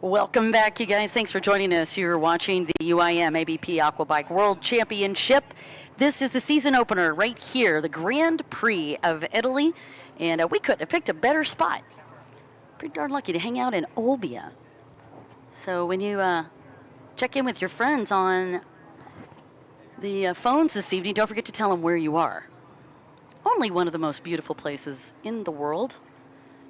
Welcome back, you guys. Thanks for joining us. You're watching the UIM ABP Aquabike World Championship. This is the season opener right here, the Grand Prix of Italy. And we couldn't have picked a better spot. Pretty darn lucky to hang out in Olbia. So when you check in with your friends on the phones this evening, don't forget to tell them where you are. Only one of the most beautiful places in the world.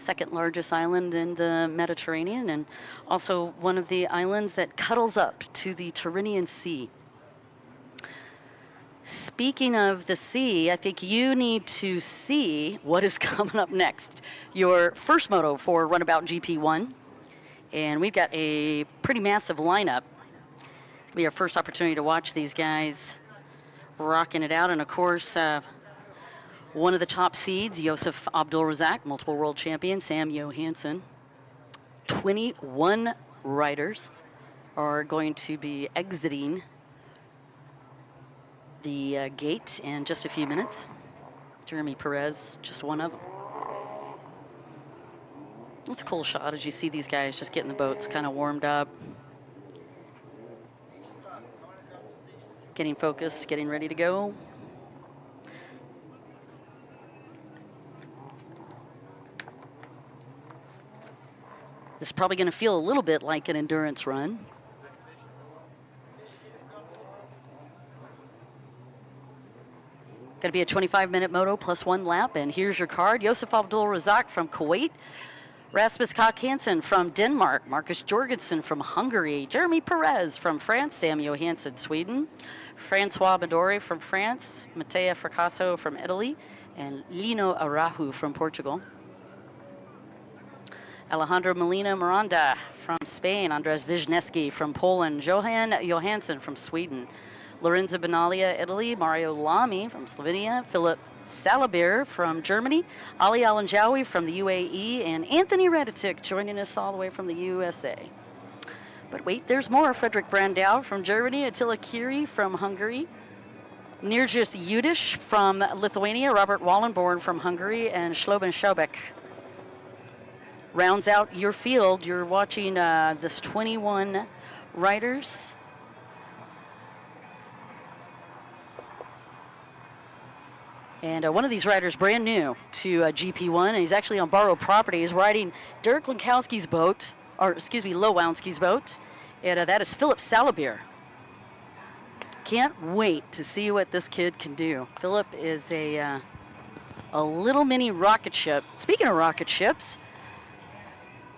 Second largest island in the Mediterranean, and also one of the islands that cuddles up to the Tyrrhenian Sea. Speaking of the sea, I think you need to see what is coming up next. Your first moto for Runabout GP1, and we've got a pretty massive lineup. It'll be our first opportunity to watch these guys rocking it out, and of course, one of the top seeds, Josef Abdul-Razak, multiple world champion, Sam Johansson. 21 riders are going to be exiting the gate in just a few minutes. Jeremy Perez, just one of them. It's a cool shot as you see these guys just getting the boats kind of warmed up. Getting focused, getting ready to go. This is probably going to feel a little bit like an endurance run. Going to be a 25-minute moto plus one lap, and here's your card. Josef Abdul-Razak from Kuwait, Rasmus Koch Hansen from Denmark, Marcus Jorgensen from Hungary, Jeremy Perez from France, Sam Johansson, Sweden, Francois Badori from France, Matteo Fracasso from Italy, and Lino Araujo from Portugal. Alejandro Molina Miranda from Spain, Andres Wisniewski from Poland, Johan Johansson from Sweden, Lorenzo Benalia, Italy, Mario Lamy from Slovenia, Philip Salabir from Germany, Ali Alanjawi from the UAE, and Anthony Reditic joining us all the way from the USA. But wait, there's more. Frederick Brandau from Germany, Attila Kiri from Hungary, Nirjus Yudish from Lithuania, Robert Wallenborn from Hungary, and Shloben Schaubek rounds out your field. You're watching this 21 riders. And one of these riders brand new to GP1, and he's actually on borrowed property. He's riding Dirk Lankowski's boat, or excuse me, Lowowski's boat, and that is Philip Salabir. Can't wait to see what this kid can do. Philip is a little mini rocket ship. Speaking of rocket ships,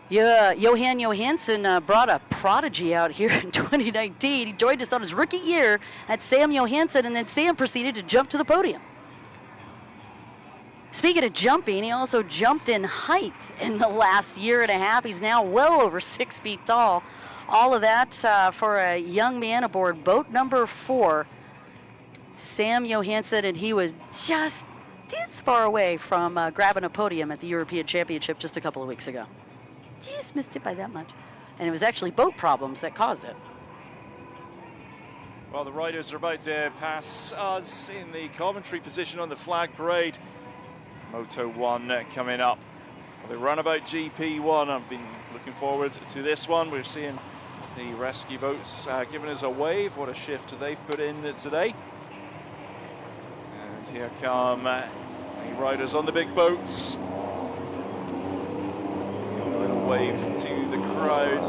yeah, Johan Johansson brought a prodigy out here in 2019. He joined us on his rookie year at Sam Johansson, and then Sam proceeded to jump to the podium. Speaking of jumping, he also jumped in height in the last year and a half. He's now well over 6 feet tall. All of that for a young man aboard boat number 4, Sam Johansson, and he was just this far away from grabbing a podium at the European Championship just a couple of weeks ago. Just missed it by that much. And it was actually boat problems that caused it. Well, the riders are about to pass us in the commentary position on the flag parade. Moto 1 coming up. The Runabout GP1. I've been looking forward to this one. We're seeing the rescue boats giving us a wave. What a shift they've put in today. And here come the riders on the big boats. Wave to the crowd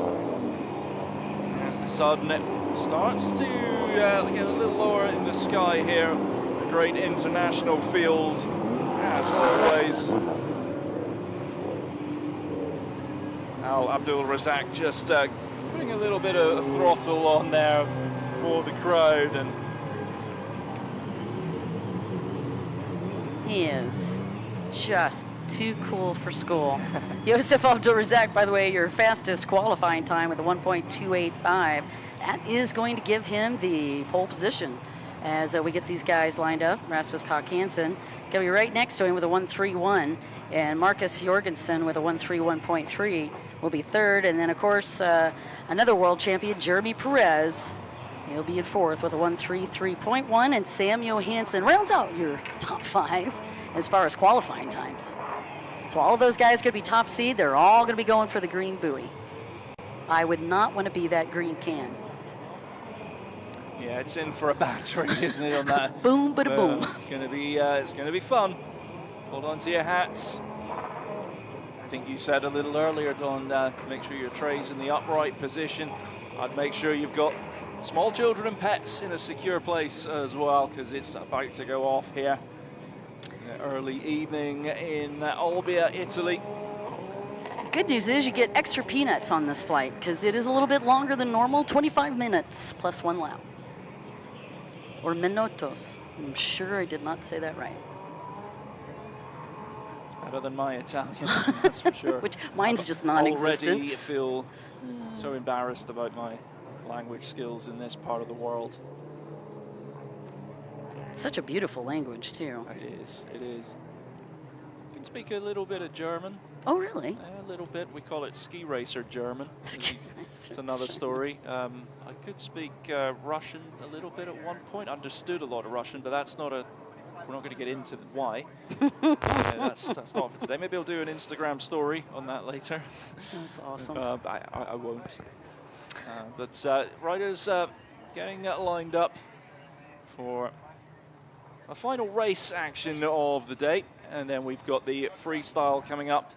as the sun starts to get a little lower in the sky here. A great international field as always. Al Abdul-Razak just putting a little bit of throttle on there for the crowd, and he is just too cool for school. Josef Abdul-Razak, by the way, your fastest qualifying time with a 1.285. That is going to give him the pole position as we get these guys lined up. Rasmus Koch Hansen going to be right next to him with a 1.31, and Marcus Jorgensen with a 1.31.3 will be third. And then, of course, another world champion, Jeremy Perez. He'll be in fourth with a 1.33.1, and Sam Johansson rounds out your top 5 as far as qualifying times. So all of those guys are going to be top seed. They're all going to be going for the green buoy. I would not want to be that green can. Yeah, it's in for a battery, isn't it, on that? Boom, bada boom. It's going to be fun. Hold on to your hats. I think you said a little earlier, Don, make sure your tray's in the upright position. I'd make sure you've got small children and pets in a secure place as well, because it's about to go off here. Early evening in Olbia, Italy. Good news is you get extra peanuts on this flight because it is a little bit longer than normal, 25 minutes plus 1 lap. Or minutos. I'm sure I did not say that right. It's better than my Italian, that's for sure. Which mine's just non-existent. Already feel so embarrassed about my language skills in this part of the world. Such a beautiful language too. It is, it is. You can speak a little bit of German. Oh, really? A little bit. We call it ski racer German. It's another story. I could speak Russian a little bit at one point. Understood a lot of Russian, but that's not a. We're not going to get into why. That's not for today. Maybe I'll do an Instagram story on that later. That's awesome. I won't. But riders getting lined up for a final race action of the day, and then we've got the freestyle coming up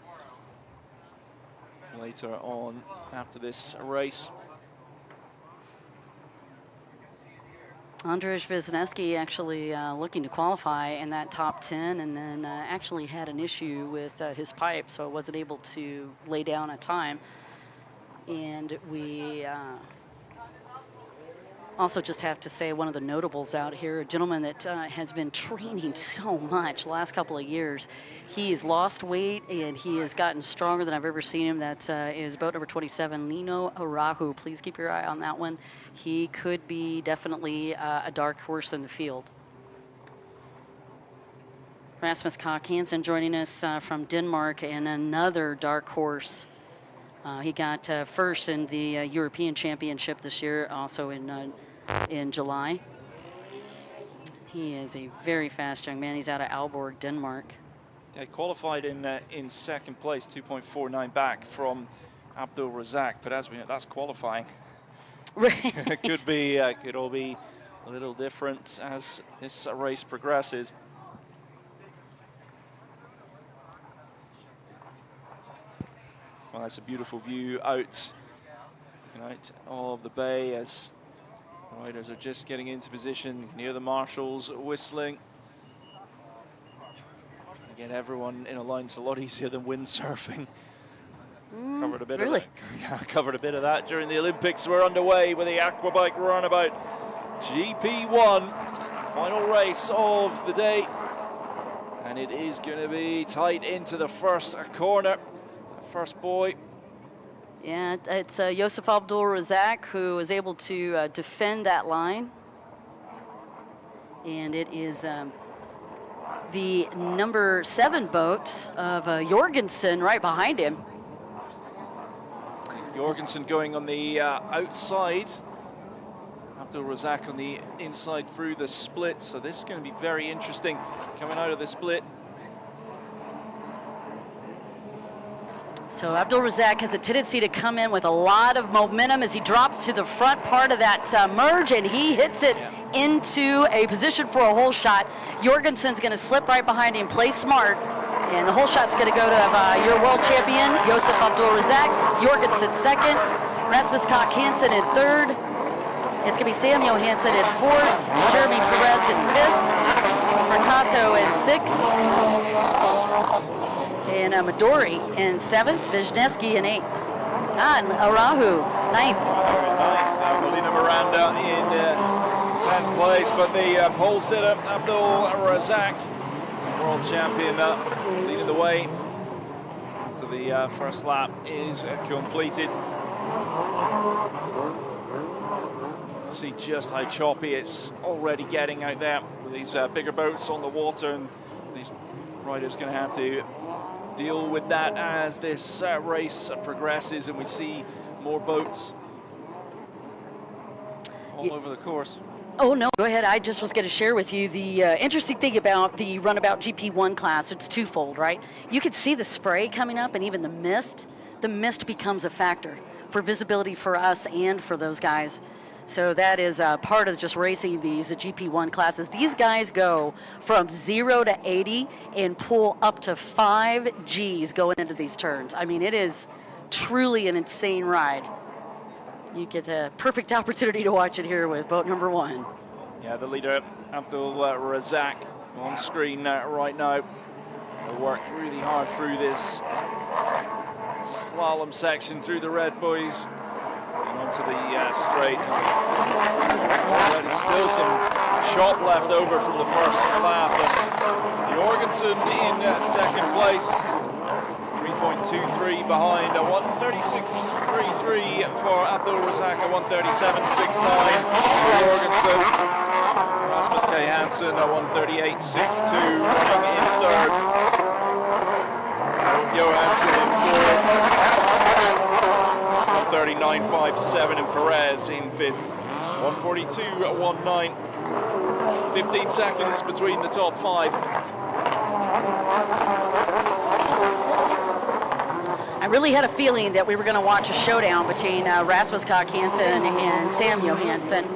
later on after this race. Andrzej Wisniewski actually looking to qualify in that top 10, and then actually had an issue with his pipe, so wasn't able to lay down a time. And we also just have to say one of the notables out here, a gentleman that has been training so much the last couple of years. He has lost weight and he has gotten stronger than I've ever seen him. That is boat number 27, Lino Arahu. Please keep your eye on that one. He could be definitely a dark horse in the field. Rasmus Koch Hansen joining us from Denmark, and another dark horse. He got first in the European Championship this year, also in July. He is a very fast young man. He's out of Aalborg, Denmark. Yeah, he qualified in second place, 2.49 back from Abdul Razak, but as we know, that's qualifying. Right. Could all be a little different as this race progresses. Well, that's a beautiful view out of the bay as the riders are just getting into position near the marshals whistling. Trying to get everyone in a line. It's a lot easier than windsurfing. Covered a bit really? of that. Yeah, covered a bit of that during the Olympics. We're underway with the Aquabike runabout GP1, final race of the day, and it is going to be tight into the first corner. First boy. Yeah, it's Josef Abdul Razak who was able to defend that line. And it is the number 7 boat of Jorgensen right behind him. Jorgensen going on the outside. Abdul Razak on the inside through the split. So this is going to be very interesting coming out of the split. So Abdul Razak has a tendency to come in with a lot of momentum as he drops to the front part of that merge, and he hits it into a position for a hole shot. Jorgensen's going to slip right behind him, play smart, and the hole shot's going to go to your world champion, Josef Abdul Razak. Jorgensen second, Rasmus Koch Hansen in third. It's going to be Sam Johansson in fourth, Jeremy Perez in fifth, Fracasso in sixth, and Midori in 7th, Wisniewski in 8th. And Arahu, 9th. Melina Miranda in 10th place, but the pole sitter, Abdul Razak, world champion, leading the way to the first lap is completed. You can see just how choppy it's already getting out there with these bigger boats on the water, and these riders going to have to deal with that as this race progresses, and we see more boats all over the course. Oh, no, go ahead. I just was going to share with you the interesting thing about the runabout GP1 class. It's twofold, right? You could see the spray coming up and even the mist. The mist becomes a factor. for visibility for us and for those guys. So that is part of just racing these GP1 classes. These guys go from 0 to 80 and pull up to 5 Gs going into these turns. I mean, it is truly an insane ride. You get a perfect opportunity to watch it here with boat number 1. Yeah, the leader, Abdul Razak, on screen right now. They worked really hard through this slalom section through the red buoys and onto the straight. There's still some chop left over from the first lap. And Jorgensen in second place, 3.23 behind, 136.33 for Abdul Razak, 137.69 for Jorgensen. Rasmus K. Hansen, 138.62 running in third. Johansson in fourth. 139.57 and Perez in fifth. 142.19. 15 seconds between the top 5. I really had a feeling that we were going to watch a showdown between Rasmus Koch Hansen and Sam Johansson.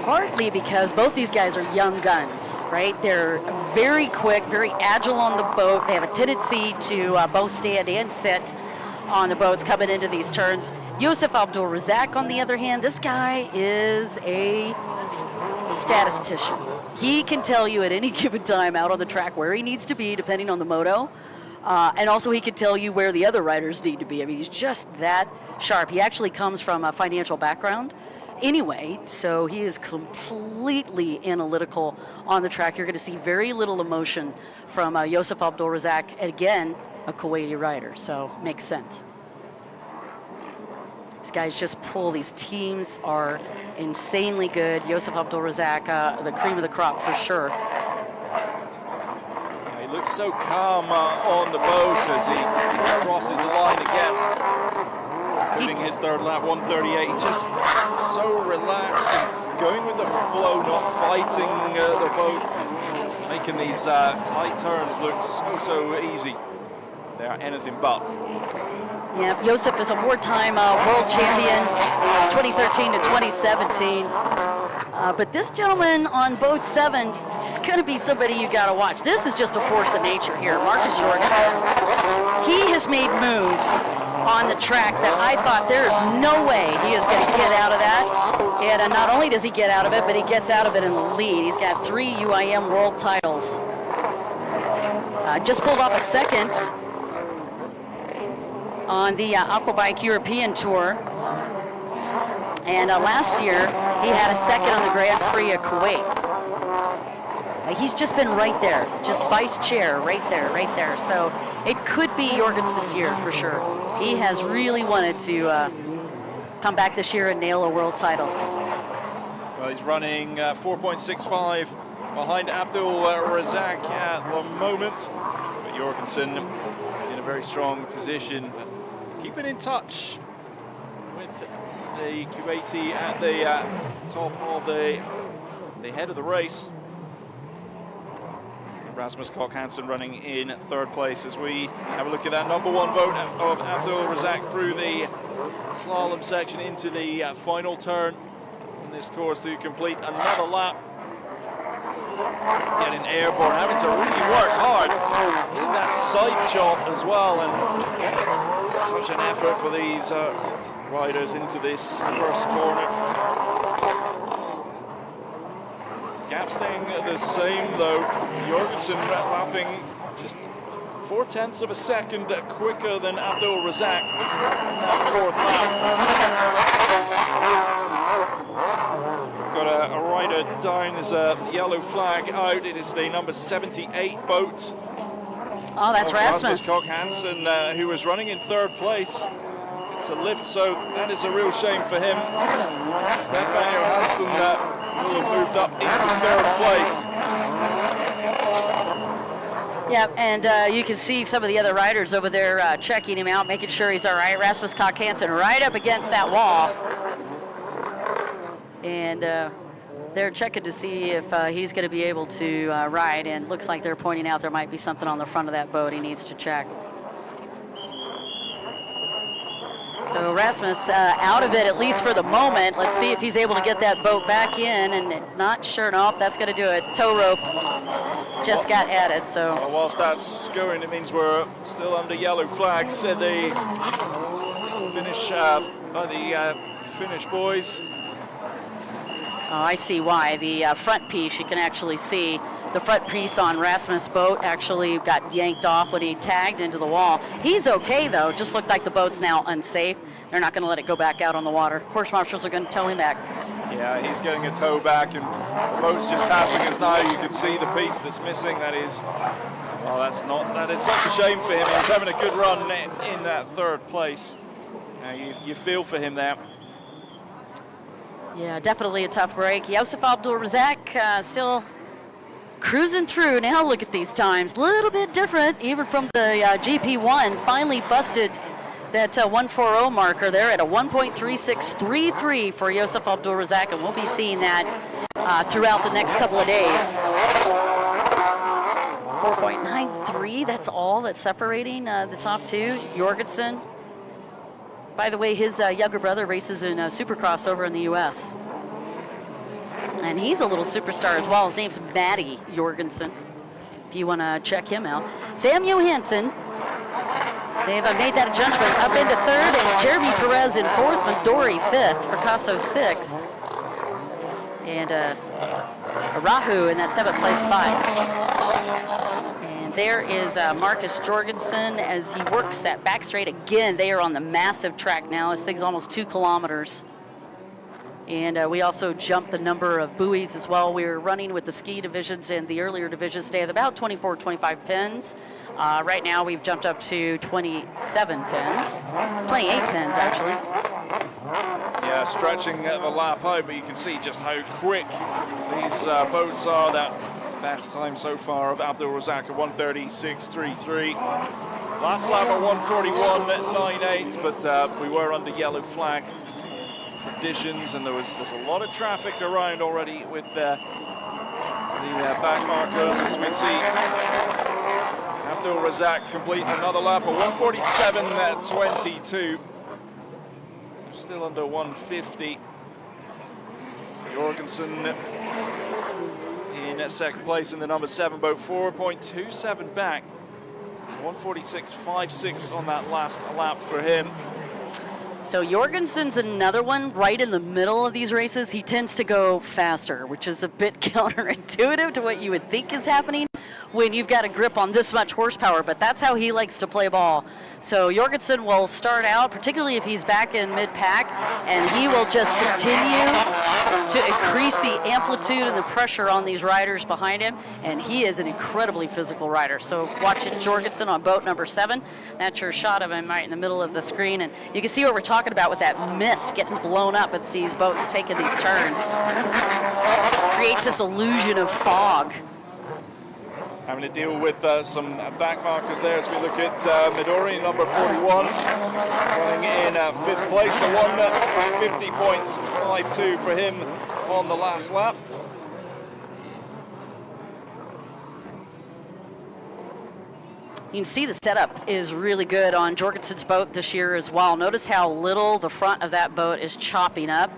Partly because both these guys are young guns, right? They're very quick, very agile on the boat. They have a tendency to both stand and sit on the boats coming into these turns. Yusuf Abdul Razak, on the other hand, this guy is a statistician. He can tell you at any given time out on the track where he needs to be, depending on the moto. And also he can tell you where the other riders need to be. I mean, he's just that sharp. He actually comes from a financial background anyway, so he is completely analytical on the track. You're going to see very little emotion from Yusuf Abdul Razak, again, a Kuwaiti rider, so makes sense. These guys just pull. These teams are insanely good. Yusuf Abdul Razak, the cream of the crop for sure. He looks so calm on the boat as he crosses the line again. Putting his third lap, 138, just so relaxed and going with the flow, not fighting the boat, making these tight turns look so easy. They are anything but. Yeah, Yusuf is a four-time world champion, 2013 to 2017. But this gentleman on boat 7 is going to be somebody you got to watch. This is just a force of nature here, Marcus Jorgensen. He has made moves on the track that I thought there is no way he is going to get out of that. And not only does he get out of it, but he gets out of it in the lead. He's got 3 UIM world titles. Just pulled off a second on the Aquabike European Tour. And last year, he had a second on the Grand Prix of Kuwait. He's just been right there, just vice chair, right there. So it could be Jorgensen's year for sure. He has really wanted to come back this year and nail a world title. Well, he's running 4.65 behind Abdul Razak at the moment. But Jorgensen in a very strong position. Keeping in touch with the Kuwaiti at the top of the head of the race. Rasmus Koch Hansen running in third place as we have a look at that number 1 vote of Abdul Razak through the slalom section into the final turn on this course to complete another lap. Getting airborne, having to really work hard in that side chop as well, and such an effort for these riders into this first corner. Gap staying the same though. Jorgensen lapping just 0.4 of a second quicker than Abdul Razak in that 4th lap. Got a rider down. There's a yellow flag out. It is the number 78 boat. Oh, that's Rasmus. Koch Hansen, who was running in 3rd place. It's a lift, so that is a real shame for him. Stefan Johansson will have moved up into 3rd place. Yeah, and you can see some of the other riders over there checking him out, making sure he's all right. Rasmus Koch Hansen right up against that wall. And they're checking to see if he's going to be able to ride, and looks like they're pointing out there might be something on the front of that boat he needs to check. So Rasmus out of it, at least for the moment. Let's see if he's able to get that boat back in, and not sure. Nope, that's going to do it. Tow rope just got added. So well, whilst that's going, it means we're still under yellow flags at the finish by the Finnish boys. Oh, I see why. The front piece, you can actually see the front piece on Rasmus' boat actually got yanked off when he tagged into the wall. He's okay, though. Just looked like the boat's now unsafe. They're not going to let it go back out on the water. Course marshals are going to tow him back. Yeah, he's getting a tow back, and the boat's just passing us now. You can see the piece that's missing. That is, well, that is such a shame for him. He's having a good run in that third place. You feel for him there. Yeah, definitely a tough break. Yusuf Abdul-Razak still cruising through. Now look at these times. A little bit different, even from the GP1. Finally busted that 140 marker there at a 1.3633 for Yusuf Abdul-Razak, and we'll be seeing that throughout the next couple of days. 4.93, that's all that's separating the top two. Jorgensen. By the way, his younger brother races in Supercross over in the U.S. And he's a little superstar as well. His name's Matty Jorgensen, if you want to check him out. Sam Johansson, they've made that adjustment up into third, and Jeremy Perez in fourth, Midori fifth, Picasso sixth, and Rahu in that seventh place spot. And there is Marcus Jorgensen as he works that back straight again. They are on the massive track now. This thing's almost 2 kilometers. And we also jumped the number of buoys as well. We were running with the ski divisions and the earlier divisions stay at about 24, 25 pins. Right now we've jumped up to 27 pins, 28 pins actually. Yeah, stretching the lap out, but you can see just how quick these boats are. That best time so far of Abdul-Razak at 1:36.33. Last lap at 1:41.98, but we were under yellow flag conditions, and there's a lot of traffic around already with the back markers, as we see Abdul-Razak complete another lap at 1:47.22. So still under 150. Jorgensen in second place in the number 7 boat, 4.27 back. 1:46.56 on that last lap for him. So Jorgensen's another one right in the middle of these races. He tends to go faster, which is a bit counterintuitive to what you would think is happening when you've got a grip on this much horsepower, but that's how he likes to play ball. So Jorgensen will start out, particularly if he's back in mid-pack, and he will just continue to increase the amplitude and the pressure on these riders behind him, and he is an incredibly physical rider. So watching Jorgensen on boat number 7. That's your shot of him right in the middle of the screen, and you can see what we're talking about with that mist getting blown up as these boats taking these turns. Creates this illusion of fog. Having to deal with some back markers there as we look at Midori, number 41, running in 5th place, a 1:50.52 for him on the last lap. You can see the setup is really good on Jorgensen's boat this year as well. Notice how little the front of that boat is chopping up,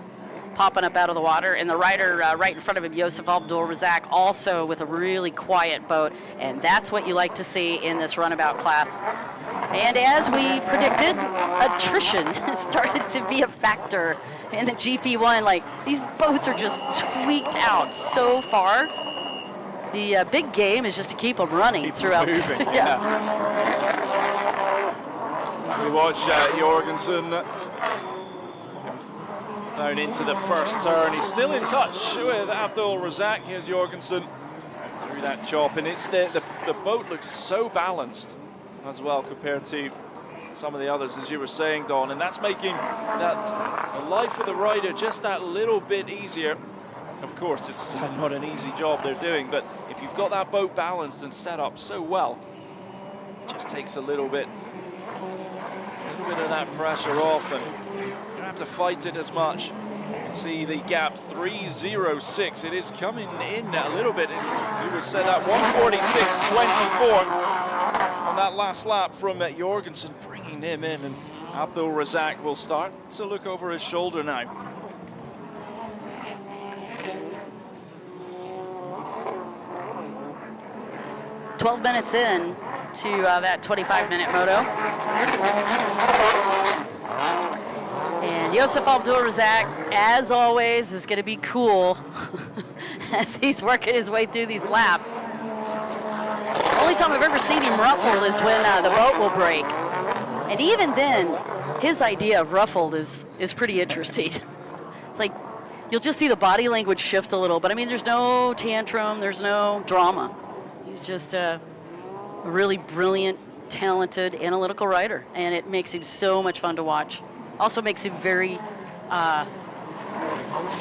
popping up out of the water, and the rider right in front of him, Yusuf Abdul-Razak, also with a really quiet boat, and that's what you like to see in this runabout class. And as we predicted, attrition has started to be a factor in the GP1. Like, these boats are just tweaked out so far. The big game is just to keep them running throughout. Moving, yeah. We watch Jorgensen down into the first turn. He's still in touch with Abdul-Razak. Here's Jorgensen through that chop, and it's the boat looks so balanced as well compared to some of the others, as you were saying, Don, and that's making the life of the rider just that little bit easier. Of course, it's not an easy job they're doing, but if you've got that boat balanced and set up so well, it just takes a little bit of that pressure off, and you don't have to fight it as much. See the gap 3:06. It is coming in a little bit. We would say that 1:46.24. on that last lap from Jorgensen, bringing him in, and Abdul Razak will start to look over his shoulder now. "12 minutes in to that 25-minute moto. And Yusuf Abdul Razak, as always, is going to be cool as he's working his way through these laps. Only time I've ever seen him ruffled is when the boat will break. And even then, his idea of ruffled is pretty interesting. It's like, you'll just see the body language shift a little, but I mean, there's no tantrum, there's no drama. He's just a really brilliant, talented, analytical rider, and it makes him so much fun to watch. Also makes him very,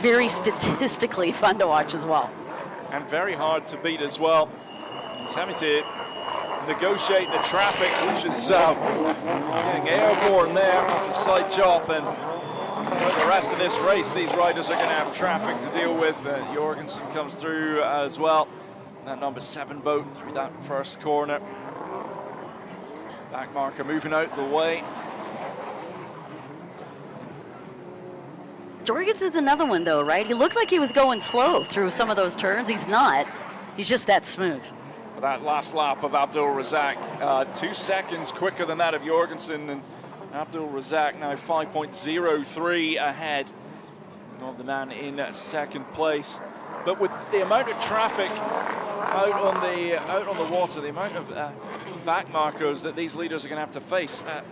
very statistically fun to watch as well. And very hard to beat as well. He's having to negotiate the traffic, which is getting airborne there off the side chop, and the rest of this race, these riders are going to have traffic to deal with. Jorgensen comes through as well. That number 7 boat through that first corner. Back marker moving out the way. Jorgensen's another one though, right? He looked like he was going slow through some of those turns. He's not. He's just that smooth. That last lap of Abdul Razak, 2 seconds quicker than that of Jorgensen, and Abdul Razak now 5.03 ahead of the man in second place. But with the amount of traffic out on the water, the amount of back markers that these leaders are going to have to face, a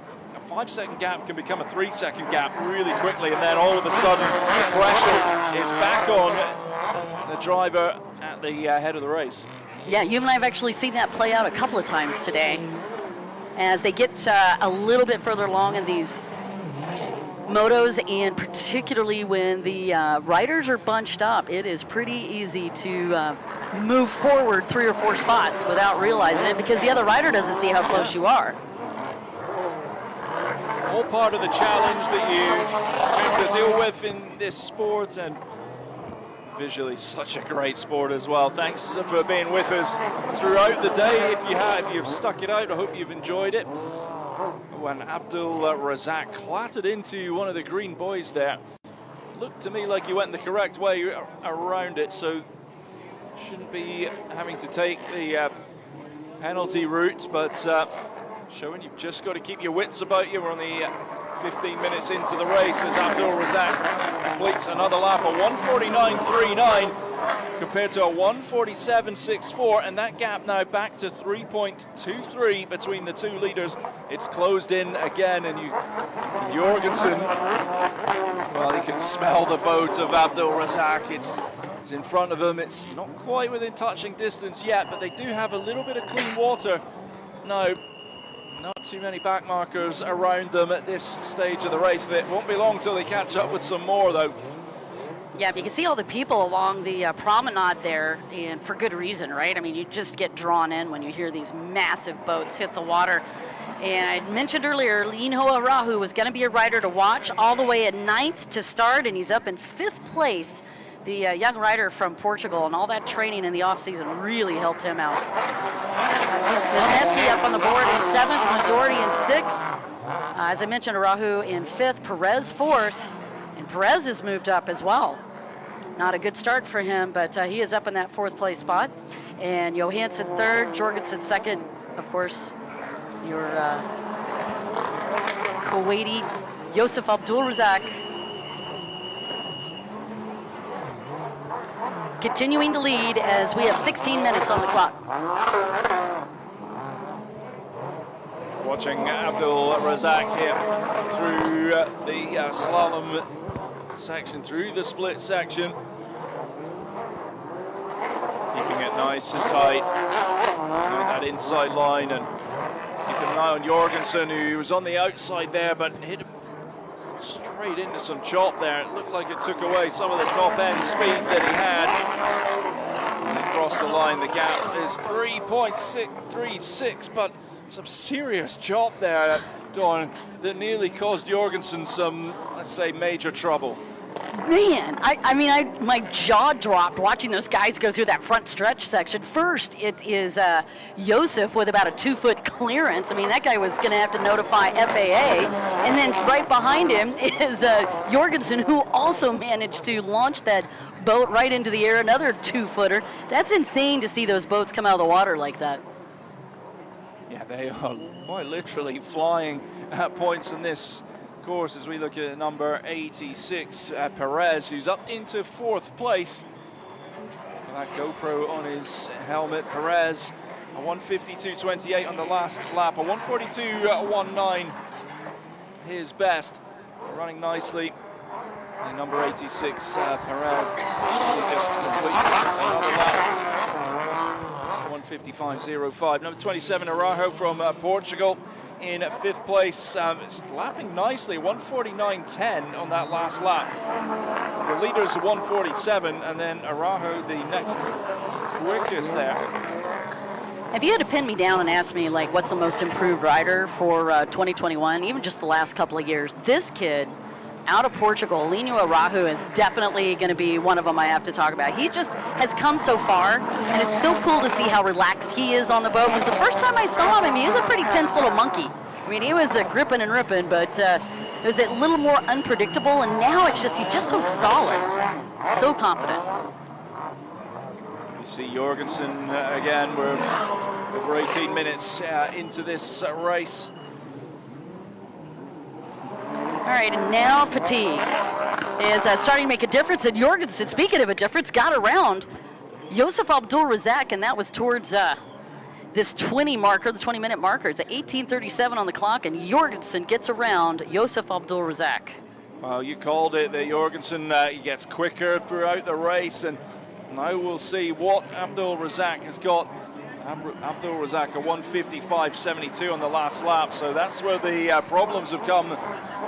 5-second gap can become a 3-second gap really quickly, and then all of a sudden the pressure is back on the driver at the head of the race. Yeah, you and I have actually seen that play out a couple of times today. As they get a little bit further along in these motos, and particularly when the riders are bunched up, it is pretty easy to move forward 3 or 4 spots without realizing it, because the other rider doesn't see how close you are. All part of the challenge that you have to deal with in this sport, and visually such a great sport as well. Thanks for being with us throughout the day. If you've stuck it out, I hope you've enjoyed it. When Abdul Razak clattered into one of the green buoys there, looked to me like he went the correct way around it, so shouldn't be having to take the penalty route, but showing you've just got to keep your wits about you. We're only 15 minutes into the race as Abdul Razak completes another lap, a 1:49.39 compared to a 1:47.64, and that gap now back to 3.23 between the 2 leaders. It's closed in again, and Jorgensen, well, he can smell the boat of Abdul Razak. It's in front of him. It's not quite within touching distance yet, but they do have a little bit of clean water now. Not too many back markers around them at this stage of the race. It won't be long till they catch up with some more, though. Yeah, but you can see all the people along the promenade there, and for good reason, right? I mean, you just get drawn in when you hear these massive boats hit the water. And I mentioned earlier, Linho Arahu was going to be a rider to watch, all the way at 9th to start, and he's up in 5th place. The young rider from Portugal, and all that training in the off-season really helped him out. Wisniewski up on the board in 7th, Midori in 6th. As I mentioned, Arahu in 5th, Perez 4th, and Perez has moved up as well. Not a good start for him, but he is up in that 4th place spot. And Johansson 3rd, Jorgensen 2nd, of course, your Kuwaiti Yusuf Abdul Razak. Continuing to lead as we have 16 minutes on the clock. Watching Abdul Razak here through the slalom section, through the split section. Keeping it nice and tight. Doing that inside line, and keeping an eye on Jorgensen, who was on the outside there, but hit straight into some chop there. It looked like it took away some of the top end speed that he had. And across the line, the gap is 3.36, but some serious chop there, Don, that nearly caused Jorgensen some, let's say, major trouble. Man, I mean, my jaw dropped watching those guys go through that front stretch section. First, it is Josef with about a 2-foot clearance. I mean, that guy was going to have to notify FAA. And then right behind him is Jorgensen, who also managed to launch that boat right into the air, another 2-footer. That's insane to see those boats come out of the water like that. Yeah, they are quite literally flying at points in this course as we look at number 86, Perez, who's up into 4th place. With that GoPro on his helmet, Perez, a 152.28 on the last lap, a 142.19, his best, running nicely. And number 86, Perez, just completes another lap, 155.05. Number 27, Araujo from Portugal, in 5th place, it's lapping nicely, 149.10 on that last lap. The leader's 147, and then Araujo the next quickest there. If you had to pin me down and ask me, like, what's the most improved rider for 2021, even just the last couple of years, this kid out of Portugal, Lino Araujo, is definitely going to be one of them I have to talk about. He just has come so far, and it's so cool to see how relaxed he is on the boat. Because the first time I saw him, I mean, he was a pretty tense little monkey. I mean, he was gripping and ripping, but it was a little more unpredictable, and now it's just, he's just so solid, so confident. You see Jorgensen again. We're over 18 minutes into this race. All right, and now fatigue is starting to make a difference. And Jorgensen, speaking of a difference, got around Josef Abdul-Razak, and that was towards this 20 marker, the 20-minute marker. It's at 18:37 on the clock, and Jorgensen gets around Josef Abdul-Razak. Well, you called it that Jorgensen he gets quicker throughout the race, and now we'll see what Abdul-Razak has got. Abdul-Razak, a 155.72 on the last lap, so that's where the problems have come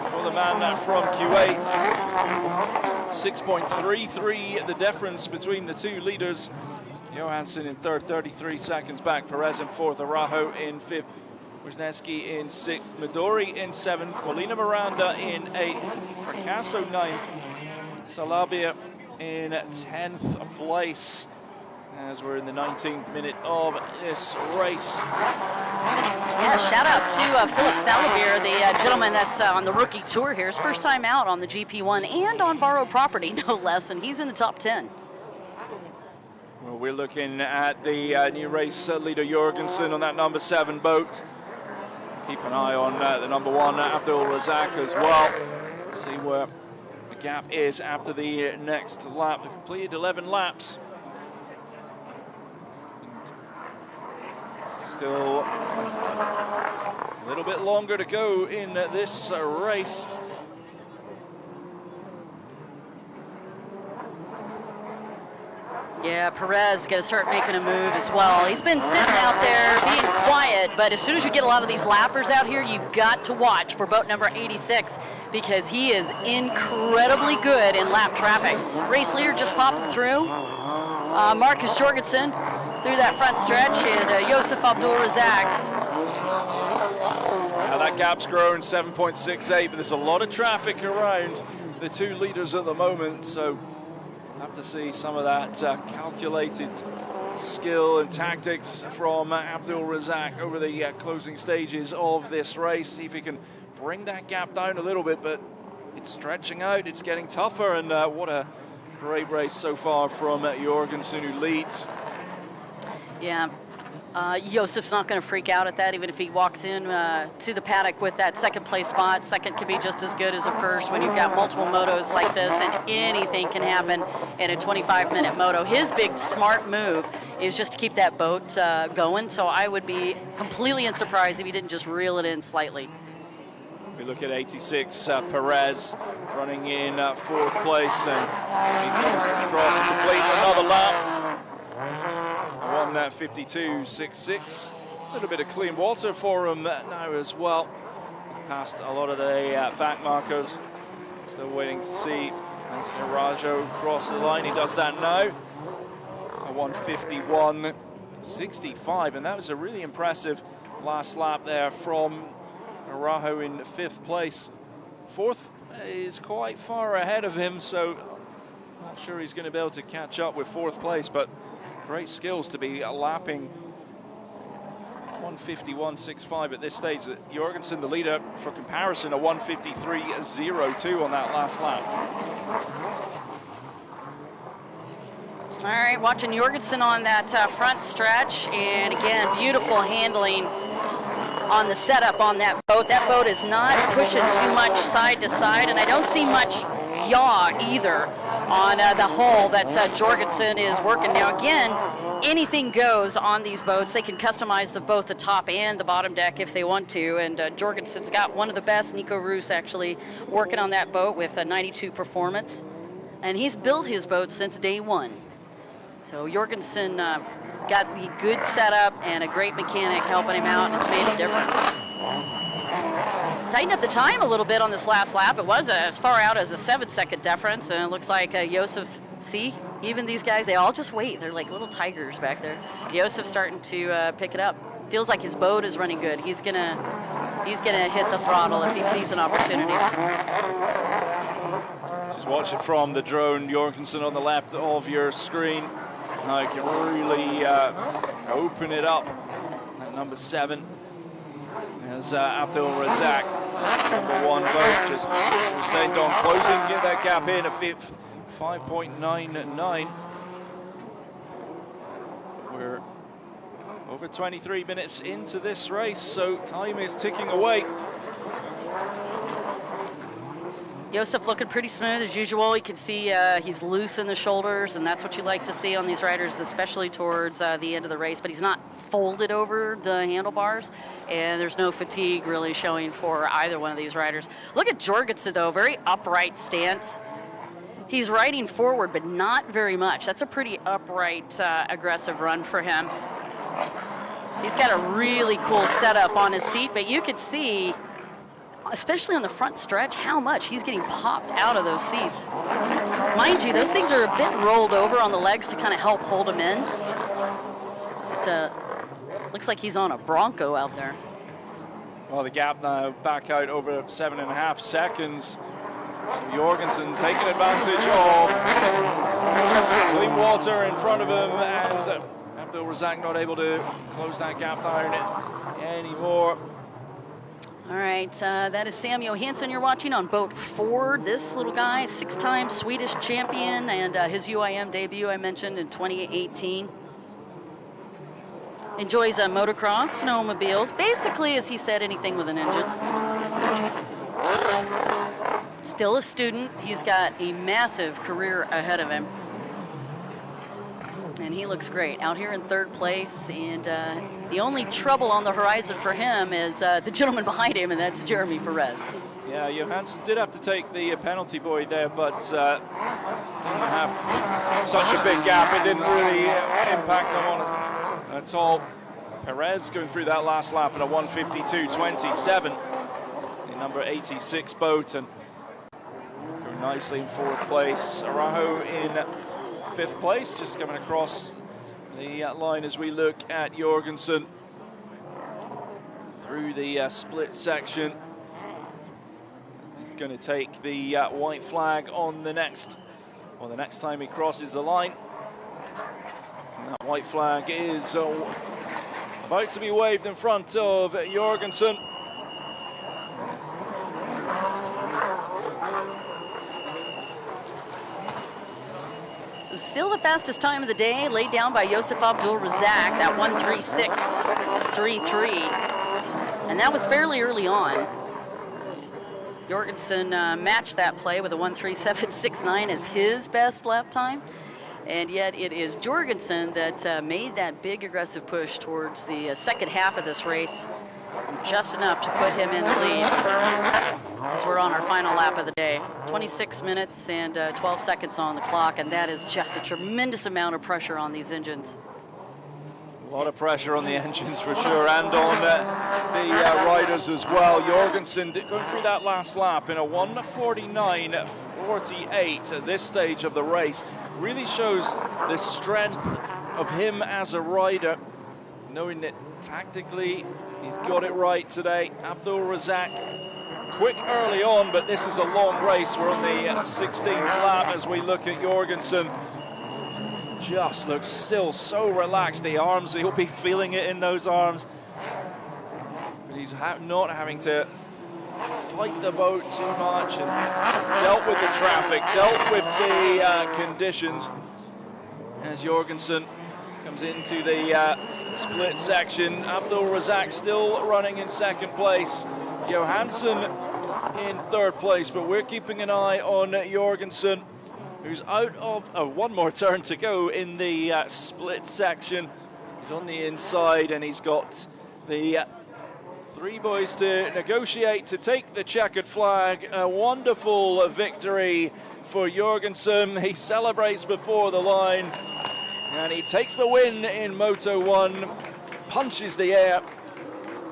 for the man from Kuwait. 6.33 the difference between the two leaders. Johansson in 3rd, 33 seconds back. Perez in 4th, Araujo in 5th, Wisniewski in 6th, Midori in 7th, Molina Miranda in 8th, Fracasso 9th, Salabia in 10th place, as we're in the 19th minute of this race. Yeah, shout out to Philip Salabier, the gentleman that's on the rookie tour here. His first time out on the GP1 and on borrowed property, no less, and he's in the top 10. Well, we're looking at the new race leader Jorgensen on that number 7 boat. Keep an eye on the number 1, Abdul-Razak, as well. See where the gap is after the next lap. They completed 11 laps. Still a little bit longer to go in this race. Yeah, Perez is going to start making a move as well. He's been sitting out there being quiet, but as soon as you get a lot of these lappers out here, you've got to watch for boat number 86 because he is incredibly good in lap traffic. Race leader just popping through. Marcus Jorgensen through that front stretch, and Josef Abdul-Razak. Now that gap's grown 7.68, but there's a lot of traffic around the two leaders at the moment, so we'll have to see some of that calculated skill and tactics from Abdul-Razak over the closing stages of this race. See if he can bring that gap down a little bit, but it's stretching out, it's getting tougher, and what a great race so far from Jorgensen, who leads. Yeah, Josef's not going to freak out at that, even if he walks in to the paddock with that second place spot. Second can be just as good as a first when you've got multiple motos like this, and anything can happen in a 25-minute moto. His big smart move is just to keep that boat going, so I would be completely unsurprised if he didn't just reel it in slightly. We look at 86, Perez running in 4th place, and he comes across to complete another lap. 1:52.66. A little bit of clean water for him now as well. Past a lot of the back markers. Still waiting to see as Araujo cross the line. He does that now. A 1:51.65, and that was a really impressive last lap there from Araujo in 5th place. 4th is quite far ahead of him, so not sure he's going to be able to catch up with 4th place, but great skills to be lapping 151.65 at this stage. Jorgensen, the leader, for comparison, a 153.02 on that last lap. All right, watching Jorgensen on that front stretch, and again, beautiful handling on the setup on that boat. That boat is not pushing too much side to side, and I don't see much yaw either on the hull that Jorgensen is working. Now again, anything goes on these boats. They can customize both the top and the bottom deck if they want to, and Jorgensen's got one of the best, Nico Roos, actually working on that boat with a 92 performance, and he's built his boat since day one. So Jorgensen got the good setup and a great mechanic helping him out, and it's made a difference. Tightened up the time a little bit on this last lap. It was as far out as a 7-second difference, and it looks like Josef, see, even these guys, they all just wait. They're like little tigers back there. Josef's starting to pick it up. Feels like his boat is running good. He's gonna hit the throttle if he sees an opportunity. Just watch it from the drone. Jorgensen on the left of your screen. Now you can really open it up at number 7 as Abdul Razak, number 1 boat, just send on closing, get that gap in at 5.99. We're over 23 minutes into this race, so time is ticking away. Josef looking pretty smooth as usual. You can see he's loose in the shoulders, and that's what you like to see on these riders, especially towards the end of the race. But he's not folded over the handlebars, and there's no fatigue really showing for either one of these riders. Look at Jorgensen, though, very upright stance. He's riding forward, but not very much. That's a pretty upright, aggressive run for him. He's got a really cool setup on his seat, but you could see, especially on the front stretch, how much he's getting popped out of those seats. Mind you, those things are a bit rolled over on the legs to kind of help hold him in. But, looks like he's on a Bronco out there. Well, the gap now back out over 7.5 seconds. So Jorgensen taking advantage of clean water in front of him, and Abdul Razak not able to close that gap down anymore. All right, that is Sam Johansson you're watching on boat 4. This little guy, 6-time Swedish champion, and his UIM debut I mentioned in 2018. Enjoys motocross, snowmobiles, basically, as he said, anything with an engine. Still a student. He's got a massive career ahead of him. And he looks great out here in 3rd place, and the only trouble on the horizon for him is the gentleman behind him, and that's Jeremy Perez. Yeah, Johansson did have to take the penalty buoy there, but didn't have such a big gap. It didn't really impact him on it at all. Perez going through that last lap in a 152.27, the number 86 boat, and going nicely in 4th place. Arajo in 5th place, just coming across the line as we look at Jorgensen through the split section. He's going to take the white flag on the next time he crosses the line. And that white flag is about to be waved in front of Jorgensen. So still the fastest time of the day, laid down by Josef Abdul Razak, that 1:36.33. And that was fairly early on. Jorgensen matched that play with a 1:37.69 as his best lap time. And yet it is Jorgensen that made that big aggressive push towards the second half of this race, and just enough to put him in the lead as we're on our final lap of the day. 26 minutes and 12 seconds on the clock, and that is just a tremendous amount of pressure on these engines. A lot of pressure on the engines for sure, and on the riders as well. Jorgensen going through that last lap in a 1:49.48 at this stage of the race. Really shows the strength of him as a rider, knowing that tactically he's got it right today. Abdul Razak quick early on, but this is a long race. We're on the 16th lap as we look at Jorgensen. Just looks still so relaxed. The arms, he'll be feeling it in those arms. But he's not having to fight the boat too much, and dealt with the traffic, dealt with the conditions. As Jorgensen comes into the split section, Abdul Razak still running in second place. Johansson in third place, but we're keeping an eye on Jorgensen, who's out of one more turn to go in the split section. He's on the inside, and he's got the three boys to negotiate to take the checkered flag. A wonderful victory for Jorgensen. He celebrates before the line, and he takes the win in Moto 1, punches the air.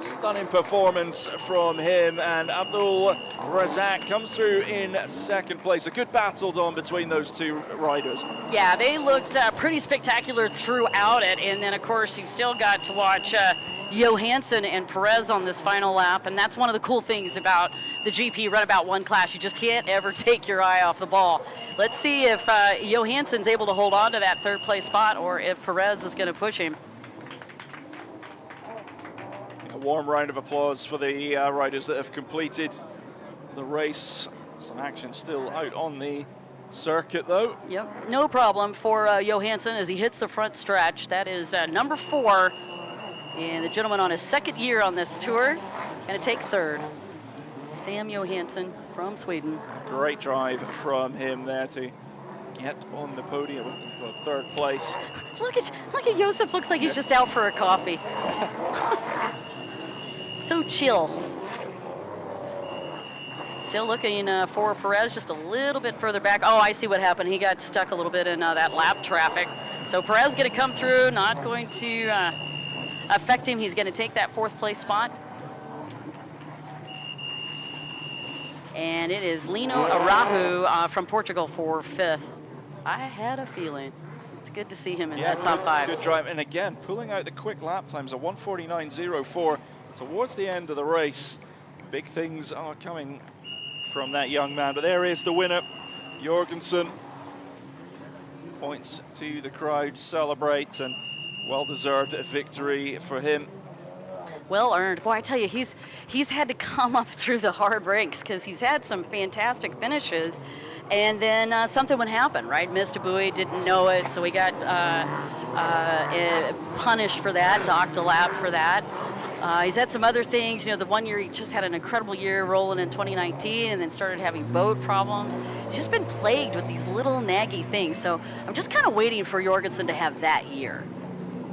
Stunning performance from him, and Abdul Razak comes through in second place. A good battle on between those two riders. Yeah, they looked pretty spectacular throughout it, and then of course you've still got to watch Johansson and Perez on this final lap, and that's one of the cool things about the GP Runabout 1 class. You just can't ever take your eye off the ball. Let's see if Johansson's able to hold on to that third place spot, or if Perez is going to push him. A warm round of applause for the riders that have completed the race. Some action still out on the circuit though. Yep, no problem for Johansson as he hits the front stretch. That is number 4, and the gentleman on his second year on this tour, going to take third. Sam Johansson from Sweden. Great drive from him there to get on the podium for third place. Look at Josef, looks like he's just out for a coffee. So chill. Still looking for Perez just a little bit further back. Oh, I see what happened. He got stuck a little bit in that lap traffic. So Perez going to come through, not going to affect him. He's going to take that 4th place spot. And it is Lino Araújo from Portugal for 5th. I had a feeling. It's good to see him in that top 5. Good drive, and again, pulling out the quick lap times, a 1:49.04 towards the end of the race. Big things are coming from that young man, but there is the winner, Jorgensen. Points to the crowd, celebrate, and well-deserved victory for him. Well earned. Boy, I tell you, he's had to come up through the hard ranks because he's had some fantastic finishes, and then something would happen, right? Missed a buoy, didn't know it, so he got punished for that, docked a lap for that. He's had some other things. You know, the one year he just had an incredible year rolling in 2019 and then started having boat problems. He's just been plagued with these little naggy things. So I'm just kind of waiting for Jorgensen to have that year.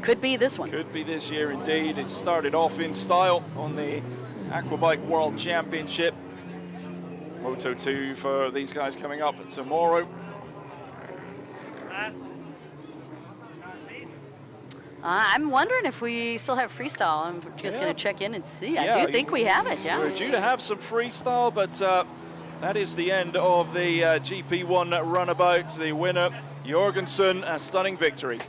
Could be this one. Could be this year indeed. It started off in style on the Aquabike World Championship. Moto 2 for these guys coming up tomorrow. I'm wondering if we still have freestyle. I'm just going to check in and see. Yeah, I do think we have it, yeah. We're due to have some freestyle, but that is the end of the GP1 runabout. The winner, Jorgensen, a stunning victory.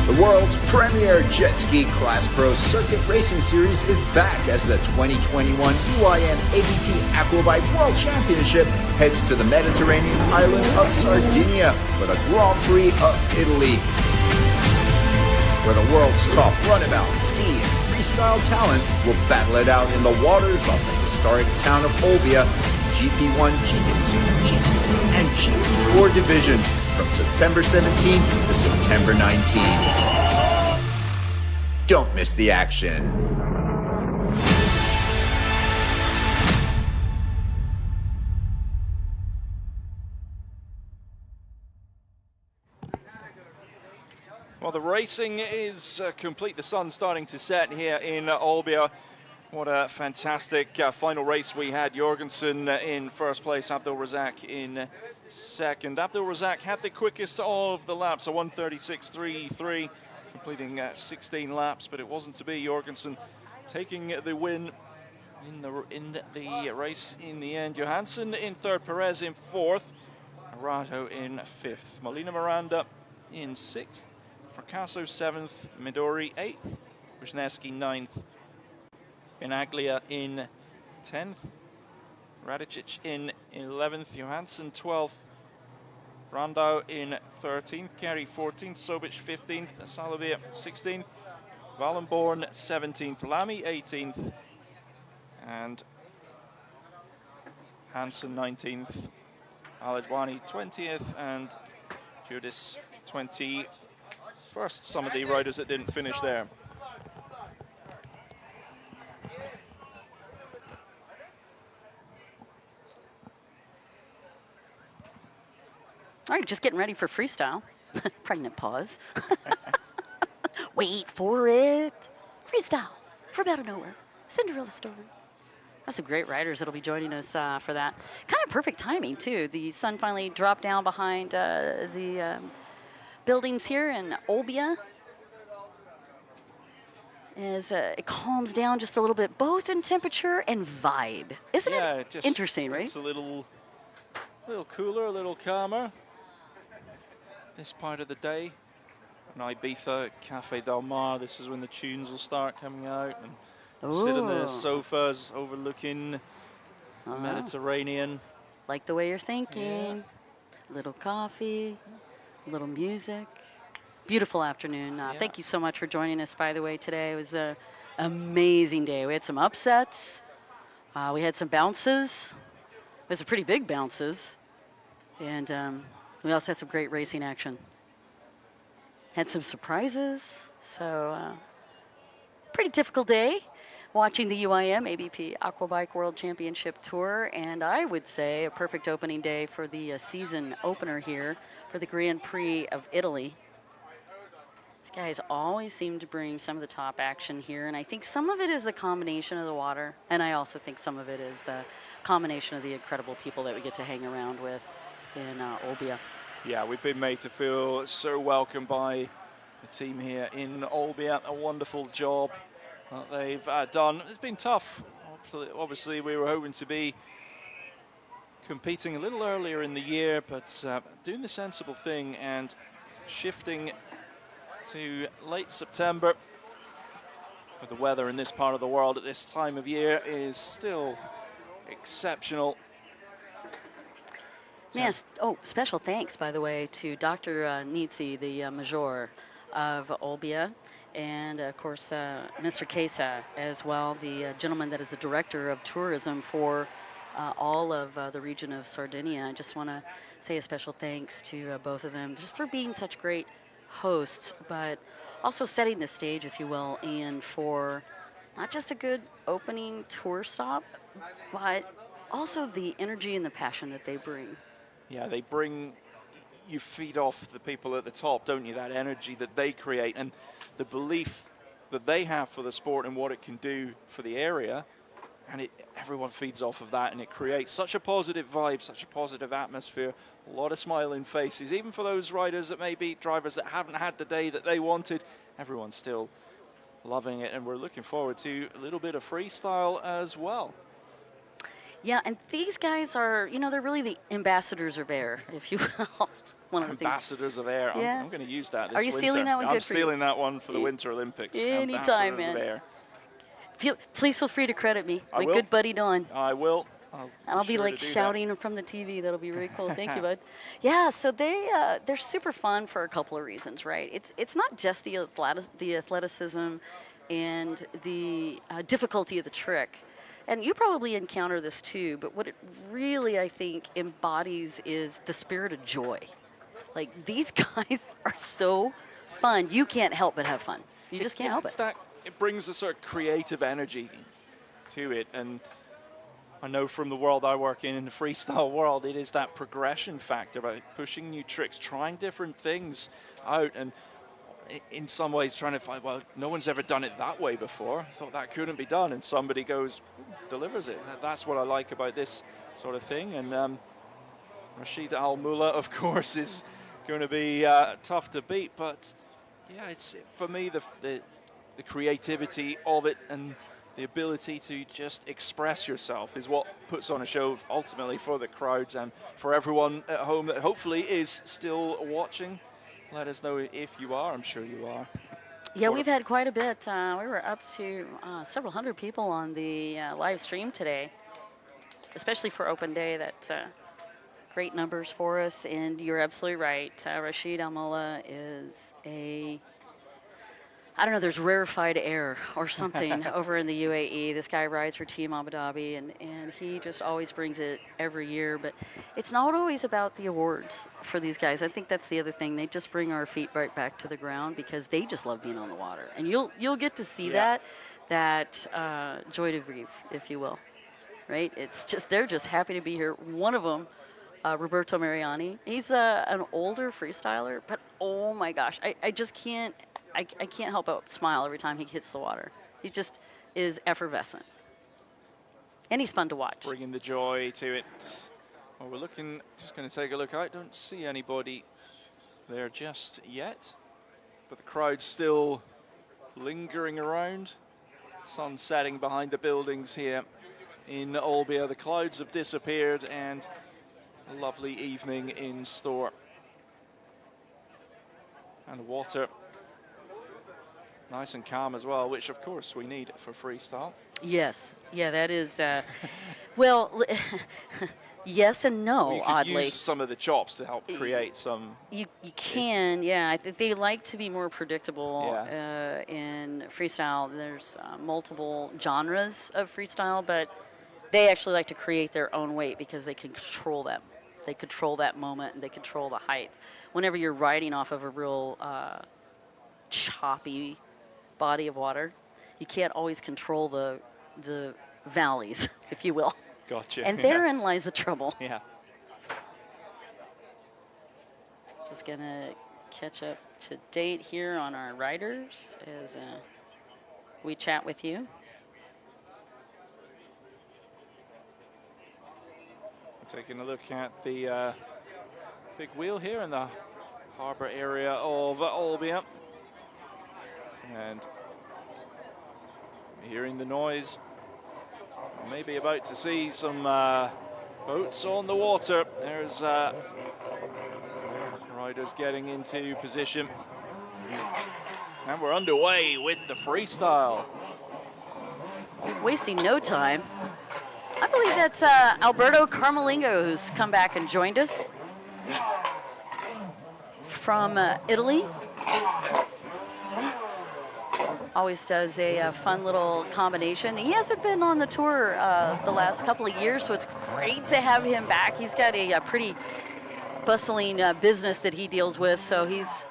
The world's premier jet ski Class Pro Circuit Racing Series is back as the 2021 UIM ABP Aquabike World Championship heads to the Mediterranean island of Sardinia for the Grand Prix of Italy, where the world's top runabout, ski, and freestyle talent will battle it out in the waters of the historic town of Olbia. GP1, GP2, GP3, and GP4 divisions from September 17 to September 19. Don't miss the action. Well, the racing is complete. The sun's starting to set here in Olbia. What a fantastic final race we had. Jorgensen in first place, Abdul Razak in second. Abdul Razak had the quickest of the laps, a 1:36.33, completing 16 laps, but it wasn't to be. Jorgensen taking the win in the race in the end. Johansson in third, Perez in fourth. Dorado in 5th. Molina Miranda in 6th. Fracasso 7th. Midori 8th. Wisniewski 9th. Benaglia in 10th. Radicic in 11th. Johansson 12th. Brandau in 13th. Kerry 14th. Sobic 15th. Salovia 16th. Wallenborn 17th. Lamy 18th. And Hansen 19th. Alajwani 20th. And Judis 21st. Some of the riders that didn't finish there. All right, just getting ready for freestyle. Pregnant pause. Wait for it. Freestyle from out of nowhere. Cinderella story. That's some great riders that'll be joining us for that. Kind of perfect timing, too. The sun finally dropped down behind the buildings here in Olbia. As it calms down just a little bit, both in temperature and vibe. Isn't it just interesting, right? It's a little cooler, a little calmer this part of the day. In Ibiza, Café Del Mar, this is when the tunes will start coming out. And sit on the sofas overlooking the Mediterranean. Like the way you're thinking. Little coffee, little music. Beautiful afternoon. Thank you so much for joining us, by the way, today. It was an amazing day. We had some upsets. We had some bounces. It was some pretty big bounces. And we also had some great racing action. Had some surprises. So, pretty typical day watching the UIM ABP Aquabike World Championship Tour. And I would say a perfect opening day for the season opener here for the Grand Prix of Italy. These guys always seem to bring some of the top action here. And I think some of it is the combination of the water. And I also think some of it is the combination of the incredible people that we get to hang around with in Olbia. Yeah, we've been made to feel so welcome by the team here in Olbia. A wonderful job that they've done. It's been tough. Obviously, we were hoping to be competing a little earlier in the year, but doing the sensible thing and shifting to late September. But the weather in this part of the world at this time of year is still exceptional. Yes. Oh, special thanks, by the way, to Dr. Nitsi, the major of Olbia, and of course, Mr. Kesa as well, the gentleman that is the director of tourism for all of the region of Sardinia. I just want to say a special thanks to both of them just for being such great hosts, but also setting the stage, if you will, and for not just a good opening tour stop, but also the energy and the passion that they bring. Yeah, they bring, you feed off the people at the top, don't you? That energy that they create and the belief that they have for the sport and what it can do for the area. And everyone feeds off of that, and it creates such a positive vibe, such a positive atmosphere, a lot of smiling faces. Even for those riders that may be drivers that haven't had the day that they wanted, everyone's still loving it. And we're looking forward to a little bit of freestyle as well. Yeah, and these guys are, you know, they're really the ambassadors of air, if you will. One of the ambassadors of air. Yeah. I'm going to use that this Are you winter. stealing that one? I'm Good for you. stealing that one for the Winter Olympics. Anytime, Ambassadors man. of air. Please feel free to credit me. I My will. good buddy Don. I will. I'll be like shouting from the TV. That'll be really cool. Thank you, bud. Yeah, so they're super fun for a couple of reasons, right? It's not just the athleticism and the difficulty of the trick. And you probably encounter this too, but what it really, I think, embodies is the spirit of joy. Like, these guys are so fun. You can't help but have fun. You just can't help it. It brings a sort of creative energy to it. And I know from the world I work in the freestyle world, it is that progression factor about pushing new tricks, trying different things out, and in some ways trying to find, well, no one's ever done it that way before. I thought that couldn't be done, and somebody goes, delivers it. That's what I like about this sort of thing. And Rashid Al-Mullah, of course, is going to be tough to beat, but yeah, it's for me the creativity of it and the ability to just express yourself is what puts on a show ultimately for the crowds and for everyone at home that hopefully is still watching. Let us know if you are. I'm sure you are. Yeah, we've had quite a bit. We were up to several hundred people on the live stream today, especially for open day. That great numbers for us. And you're absolutely right. Rashid Al-Mullah is I don't know, there's rarefied air or something over in the UAE. This guy rides for Team Abu Dhabi, and he just always brings it every year. But it's not always about the awards for these guys. I think that's the other thing. They just bring our feet right back to the ground because they just love being on the water. And you'll get to see that joie de vivre, if you will, right? It's just, they're just happy to be here. One of them, Roberto Mariani, he's an older freestyler, but oh my gosh, I just can't. I can't help but smile every time he hits the water. He just is effervescent. And he's fun to watch. Bringing the joy to it. Well, we're looking, just going to take a look. I don't see anybody there just yet. But the crowd's still lingering around. Sun setting behind the buildings here in Olbia. The clouds have disappeared and a lovely evening in store. And the water nice and calm as well, which of course we need for freestyle. Yes, yeah, that is, well, yes and no, well, you could oddly. use some of the chops to help create some. You can, yeah. I think they like to be more predictable in freestyle. There's multiple genres of freestyle, but they actually like to create their own weight because they can control them. They control that moment and they control the height. Whenever you're riding off of a real choppy body of water, you can't always control the valleys, if you will. Gotcha. And therein lies the trouble. Yeah. Just gonna catch up to date here on our riders as we chat with you. Taking a look at the big wheel here in the harbour area of Olbia. And hearing the noise, maybe about to see some boats on the water. There's riders getting into position. And we're underway with the freestyle. Wasting no time. I believe that's Alberto Carmelingo who's come back and joined us from Italy. Always does a fun little combination. He hasn't been on the tour the last couple of years, so it's great to have him back. He's got a pretty bustling business that he deals with, so he's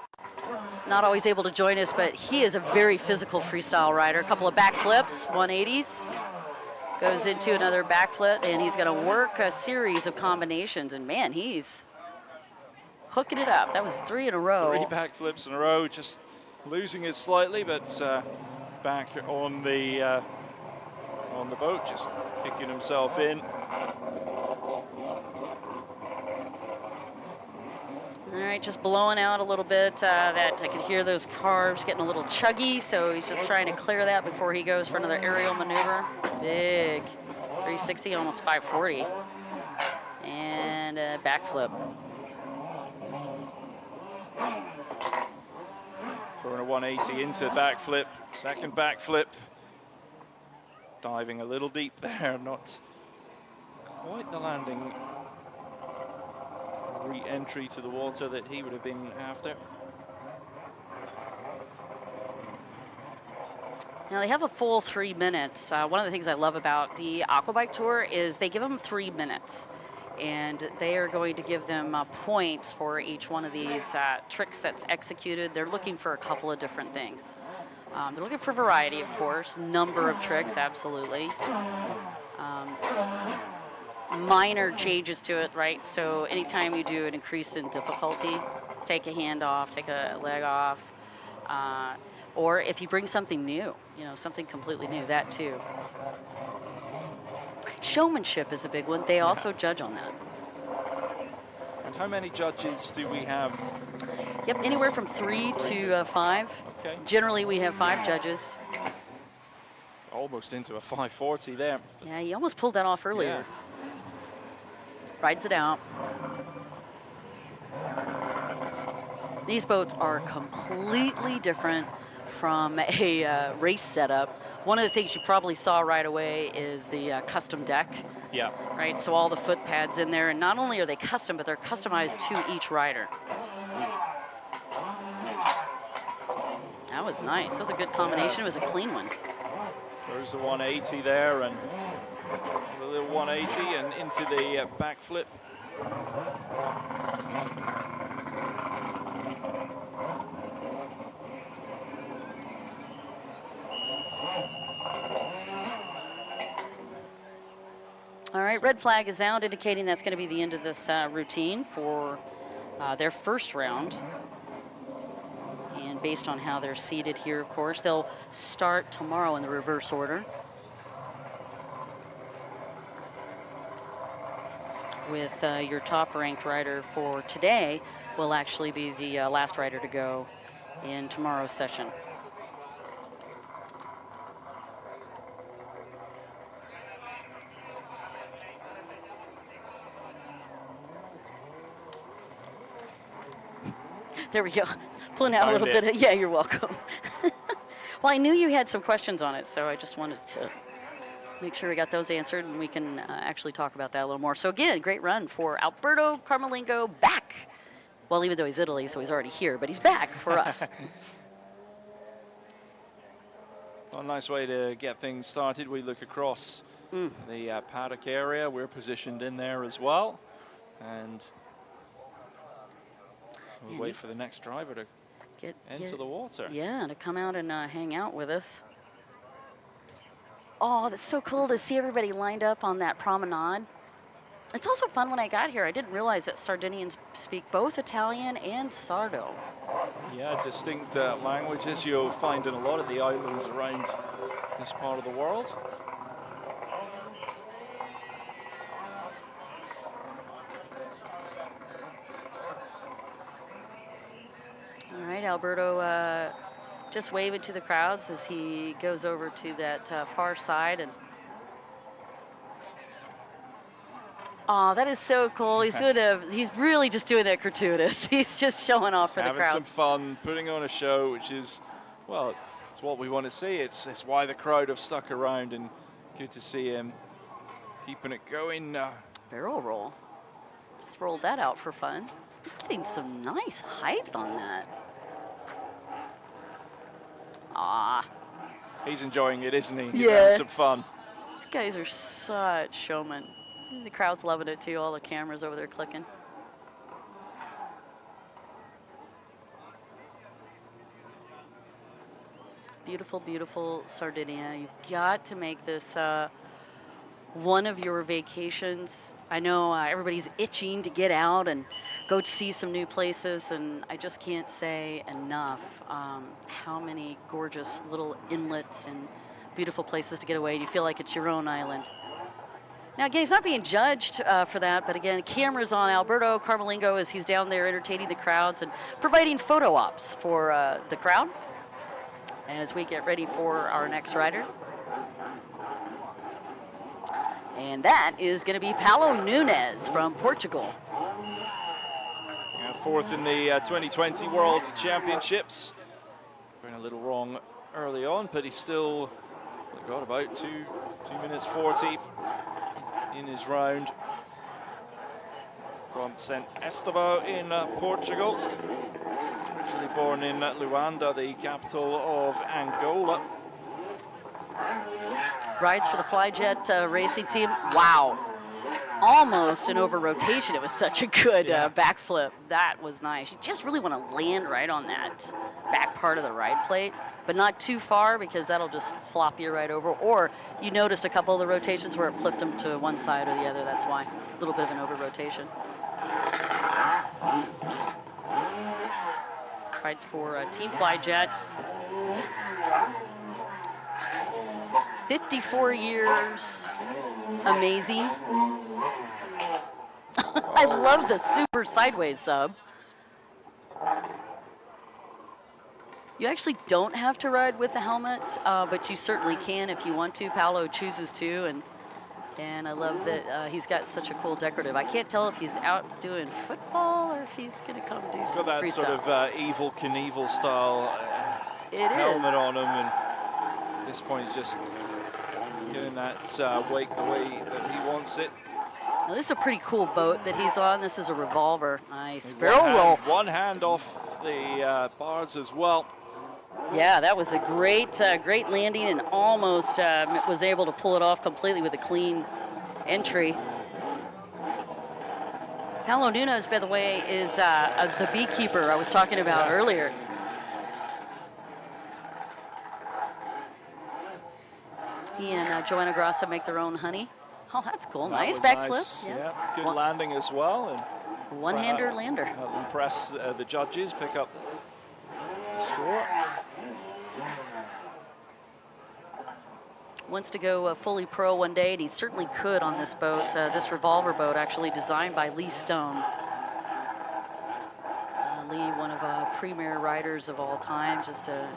not always able to join us, but he is a very physical freestyle rider. A couple of backflips, 180s, goes into another backflip, and he's going to work a series of combinations, and man, he's hooking it up. That was 3 in a row. 3 backflips in a row, just losing it slightly, but back on the boat, just kicking himself in. All right, just blowing out a little bit. That I could hear those carbs getting a little chuggy, so he's just trying to clear that before he goes for another aerial maneuver. Big 360, almost 540, and a backflip. Throwing a 180 into the backflip, second backflip. Diving a little deep there, not quite the landing re-entry to the water that he would have been after. Now they have a full 3 minutes. One of the things I love about the Aquabike Tour is they give them 3 minutes. And they are going to give them points for each one of these tricks that's executed. They're looking for a couple of different things. They're looking for variety, of course, number of tricks, absolutely. Minor changes to it, right? So anytime you do an increase in difficulty, take a hand off, take a leg off, or if you bring something new, you know, something completely new, that too. Showmanship is a big one. They also judge on that. And how many judges do we have? Yep, anywhere from 3 to 5. Okay. Generally, we have 5 judges. almost into a 540 there. Yeah, he almost pulled that off earlier. Rides it out. These boats are completely different from a race setup. One of the things you probably saw right away is the custom deck. Yeah. Right, so all the foot pads in there, and not only are they custom, but they're customized to each rider. That was nice. That was a good combination. It was a clean one. There's the 180 there, and the little 180 and into the backflip. All right, red flag is out, indicating that's going to be the end of this routine for their first round. And based on how they're seated here, of course, they'll start tomorrow in the reverse order. With your top-ranked rider for today will actually be the last rider to go in tomorrow's session. There we go. Pulling out a little bit of, yeah, you're welcome. Well, I knew you had some questions on it, so I just wanted to make sure we got those answered, and we can actually talk about that a little more. So again, great run for Alberto Carmelingo, back. Well, even though he's Italy, so he's already here, but he's back for us. Well, a nice way to get things started. We look across the paddock area. We're positioned in there as well. And we'll wait for the next driver to get into the water. Yeah, to come out and hang out with us. Oh, that's so cool to see everybody lined up on that promenade. It's also fun when I got here. I didn't realize that Sardinians speak both Italian and Sardo. Yeah, distinct languages you'll find in a lot of the islands around this part of the world. All right, Alberto just waving to the crowds as he goes over to that far side. And oh, that is so cool. He's doing he's really just doing that gratuitous. He's just showing off for the crowd. Having some fun, putting on a show, which is, well, it's what we want to see. It's why the crowd have stuck around, and good to see him keeping it going. Barrel roll. Just rolled that out for fun. He's getting some nice height on that. Ah. He's enjoying it, isn't he? He's yeah. having some fun. These guys are such showmen. The crowd's loving it too, all the cameras over there clicking. Beautiful, beautiful Sardinia. You've got to make this one of your vacations. I know everybody's itching to get out and go see some new places, and I just can't say enough how many gorgeous little inlets and beautiful places to get away. You feel like it's your own island. Now, again, he's not being judged for that, but again, cameras on Alberto Carmelingo as he's down there entertaining the crowds and providing photo ops for the crowd as we get ready for our next rider. And that is going to be Paulo Nunes from Portugal. Fourth in the 2020 World Championships. Going a little wrong early on, but he's still got about 2 minutes 40 in his round. From St. Estevão in Portugal. Originally born in Luanda, the capital of Angola. Rides for the Flyjet racing team. Wow. Almost an over rotation. It was such a good backflip. That was nice. You just really want to land right on that back part of the ride plate, but not too far because that'll just flop you right over. Or you noticed a couple of the rotations where it flipped them to one side or the other. That's why. A little bit of an over rotation. Rides for Team Flyjet. 54 years. Amazing. I love the super sideways sub. You actually don't have to ride with the helmet, but you certainly can if you want to. Paolo chooses to, and I love that he's got such a cool decorative. I can't tell if he's out doing football or if he's going to come do He's some got that freestyle. sort of Evil Knievel style helmet on him, and at this point he's just getting that wake the way that he wants it. Now, this is a pretty cool boat that he's on. This is a revolver. Nice barrel roll. One hand off the bars as well. Yeah, that was a great landing, and almost was able to pull it off completely with a clean entry. Paolo Nunez, by the way, is the beekeeper I was talking about earlier. He and Joanna Grassa make their own honey. Oh, that's cool. Nice backflip. Nice. Yeah, good landing as well. And one-hander lander. That'll impress the judges, pick up the score. Wants to go fully pro one day, and he certainly could on this boat, this revolver boat, actually designed by Lee Stone. Lee, one of premier riders of all time, just an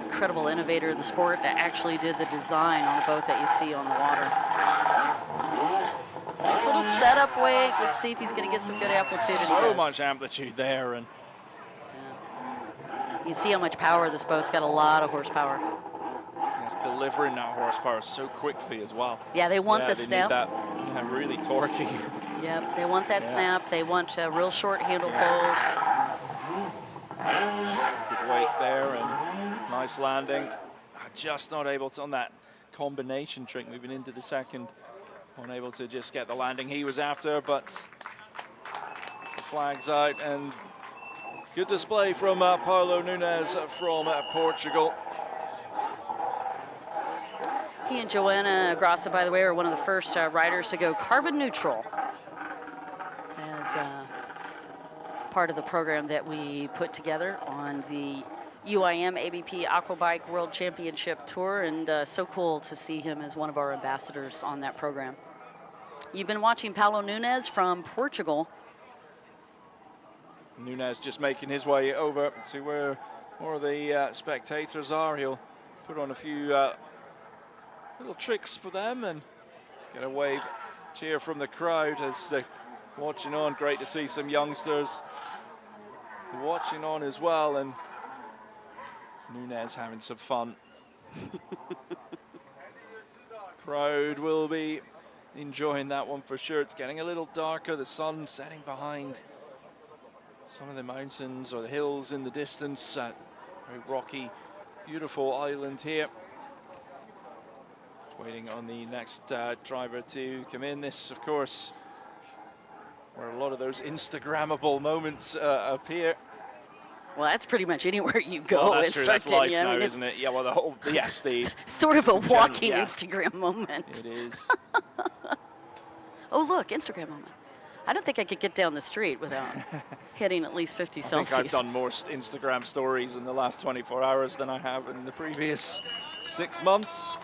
incredible innovator of the sport that actually did the design on the boat that you see on the water. Nice little setup wake. Let's see if he's going to get some good amplitude. So much amplitude there, and you can see how much power this boat's got. A lot of horsepower. it's delivering that horsepower so quickly as well. Yeah, they want the they snap. Need that, really torquey. Yep, they want that snap. They want real short handle pulls. Good weight there and nice landing. Just not able to, on that combination trick moving into the second, unable to just get the landing he was after, but the flag's out, and good display from Paolo Nunez from Portugal. He and Joanna Grassa, by the way, are one of the first riders to go carbon neutral as part of the program that we put together on the UIM ABP Aquabike World Championship Tour, and so cool to see him as one of our ambassadors on that program. You've been watching Paolo Nunez from Portugal. Nunez just making his way over to where more of the spectators are. He'll put on a few little tricks for them and get a wave, cheer from the crowd as they're watching on. Great to see some youngsters watching on as well, and Nunez having some fun. Crowd will be enjoying that one for sure. It's getting a little darker, the sun setting behind some of the mountains or the hills in the distance. Very rocky, beautiful island here. Just waiting on the next driver to come in. This, of course, where a lot of those Instagrammable moments appear. Well, that's pretty much anywhere you go. Well, that's true. That's life now, I mean, isn't it? Yeah, well, the whole, yes, the... sort of a walking Instagram moment. It is. Oh, look, Instagram moment. I don't think I could get down the street without hitting at least 50 selfies. I think I've done more Instagram stories in the last 24 hours than I have in the previous 6 months.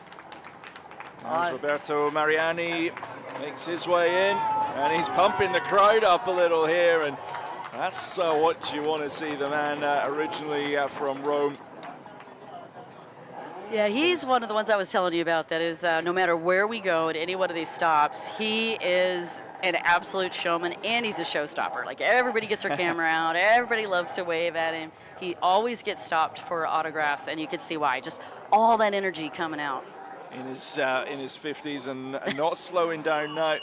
As Roberto Mariani makes his way in, and he's pumping the crowd up a little here, and that's what you want to see. The man originally from Rome. Yeah, he's one of the ones I was telling you about that is no matter where we go at any one of these stops, he is an absolute showman, and he's a showstopper. Like, everybody gets their camera out, everybody loves to wave at him. He always gets stopped for autographs, and you can see why. Just all that energy coming out. In his 50s and not slowing down now.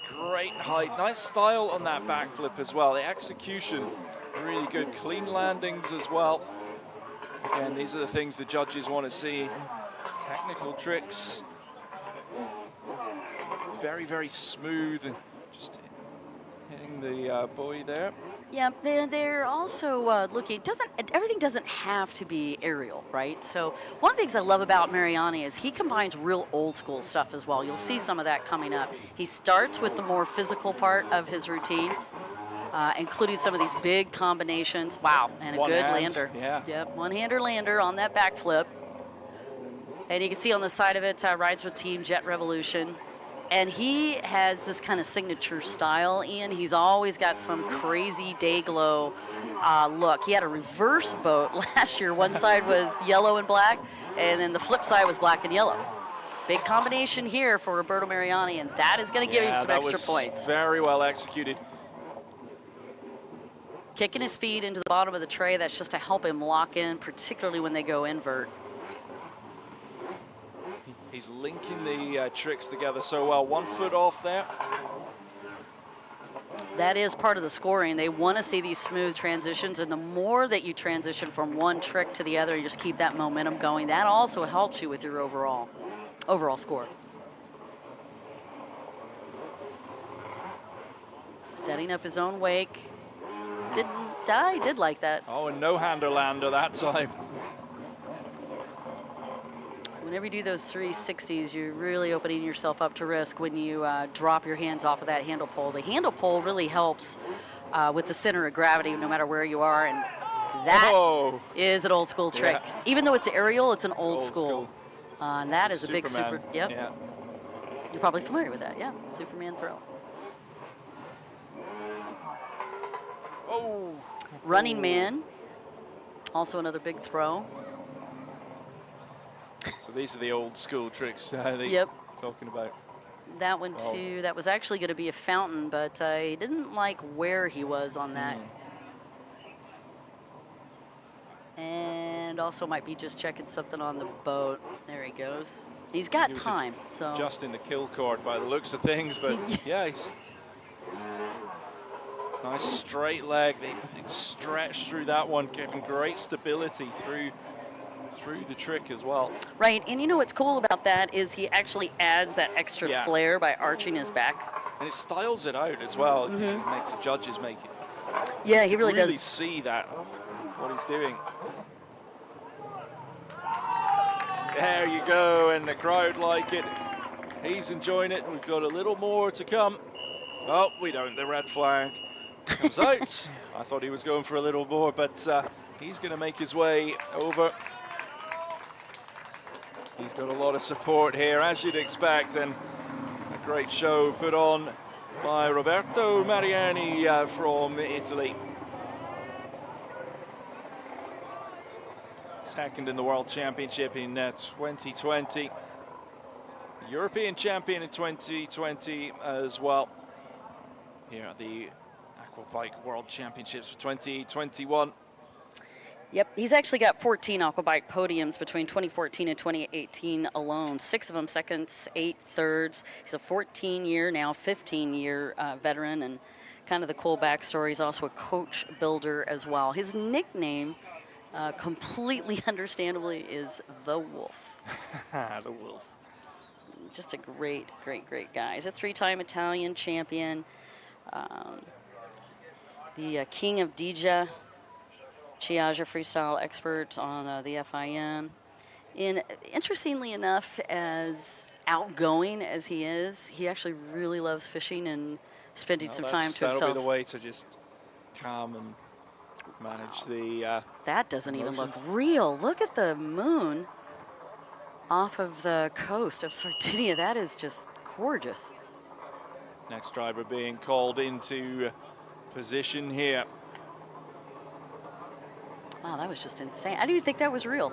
Great height, nice style on that backflip as well. The execution, really good. Clean landings as well. Again, these are the things the judges want to see. Technical tricks. Very, very smooth and just hitting the buoy there. Yeah, they're also looking, everything doesn't have to be aerial, right? So one of the things I love about Mariani is he combines real old school stuff as well. You'll see some of that coming up. He starts with the more physical part of his routine, including some of these big combinations. Wow, and a good lander. Yeah. Yep, one-hander lander on that backflip. And you can see on the side of it, rides with Team Jet Revolution. And he has this kind of signature style, Ian. He's always got some crazy day glow look. He had a reverse boat last year. One side was yellow and black, and then the flip side was black and yellow. Big combination here for Roberto Mariani, and that is going to give him some extra points. Very well executed. Kicking his feet into the bottom of the tray, that's just to help him lock in, particularly when they go invert. He's linking the tricks together so well. 1 foot off there. That is part of the scoring. They want to see these smooth transitions, and the more that you transition from one trick to the other, you just keep that momentum going. That also helps you with your overall score. Setting up his own wake. Didn't die, did like that. Oh, and no hander lander that time. Whenever you do those 360s, you're really opening yourself up to risk when you drop your hands off of that handle pole. The handle pole really helps with the center of gravity no matter where you are, and that is an old school trick. Yeah. Even though it's aerial, it's an old school. And that is a big super, yep. Yeah. You're probably familiar with that, yeah. Superman throw. Oh. Running man, also another big throw. So these are the old school tricks that Yep. talking about. That one too, that was actually going to be a fountain, but I didn't like where he was on that. And also might be just checking something on the boat. There he goes. He's got time. So just in the kill court by the looks of things, but yeah, he's nice straight leg. They stretched through that one, giving great stability through the trick as well. Right, and you know what's cool about that is he actually adds that extra flair by arching his back. And it styles it out as well. It makes the judges make it. Yeah, he really does. does. See that, what he's doing. There you go, and the crowd like it. He's enjoying it. We've got a little more to come. Oh, we don't. The red flag comes out. I thought he was going for a little more, but he's going to make his way over. He's got a lot of support here, as you'd expect, and a great show put on by Roberto Mariani from Italy. Second in the World Championship in 2020. European champion in 2020 as well. Here at the Aquabike World Championships for 2021. Yep, he's actually got 14 Aquabike podiums between 2014 and 2018 alone. 6 of them seconds, 8 thirds. He's a 14-year, now 15-year veteran, and kind of the cool backstory. He's also a coach builder as well. His nickname, completely understandably, is The Wolf. The Wolf. Just a great, great, great guy. He's a 3-time Italian champion. The king of Dija. Chiaja freestyle expert on the FIM. And interestingly enough, as outgoing as he is, he actually really loves fishing and spending some time to himself. That'll be the way to just calm and manage the that doesn't emotions. even look real. Look at the moon off of the coast of Sardinia. That is just gorgeous. Next driver being called into position here. Wow, that was just insane. I didn't even think that was real.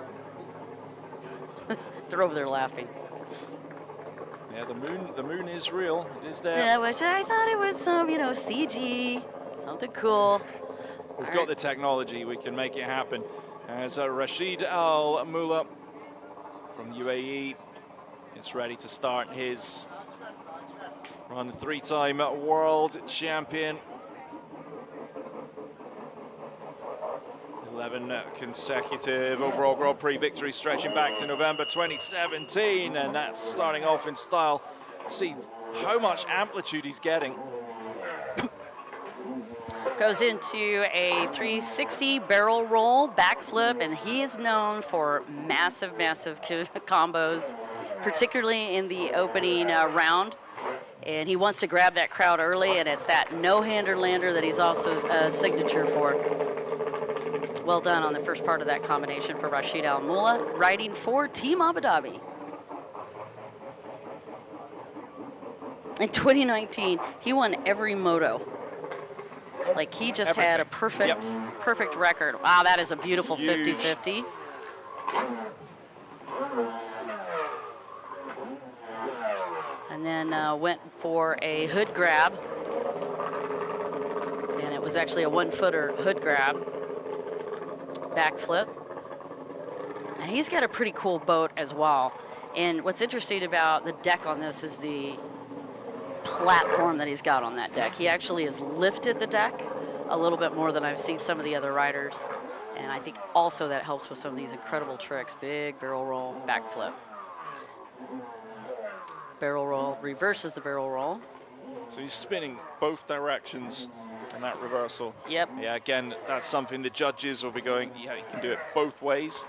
They're over there laughing. Yeah, the moon is real. It is there. Yeah, which I thought it was some, you know, CG, something cool. We've got the technology. We can make it happen. As Rashid Al Mula from UAE gets ready to start his run. 3-time world champion. 11 consecutive overall Grand Prix victories stretching back to November 2017, and that's starting off in style. See how much amplitude he's getting. Goes into a 360 barrel roll, backflip, and he is known for massive, massive combos, particularly in the opening round. And he wants to grab that crowd early, and it's that no-hander lander that he's also a signature for. Well done on the first part of that combination for Rashid Al Mula, riding for Team Abu Dhabi. In 2019, he won every moto. Like, he just had a perfect record. Wow, that is a beautiful 50-50. And then went for a hood grab. And it was actually a 1-footer hood grab. Backflip. And he's got a pretty cool boat as well. And what's interesting about the deck on this is the platform that he's got on that deck. He actually has lifted the deck a little bit more than I've seen some of the other riders. And I think also that helps with some of these incredible tricks. Big barrel roll, backflip. Barrel roll, reverses the barrel roll. So he's spinning both directions in that reversal. Yep. Yeah, again, that's something the judges will be going, yeah, he can do it both ways.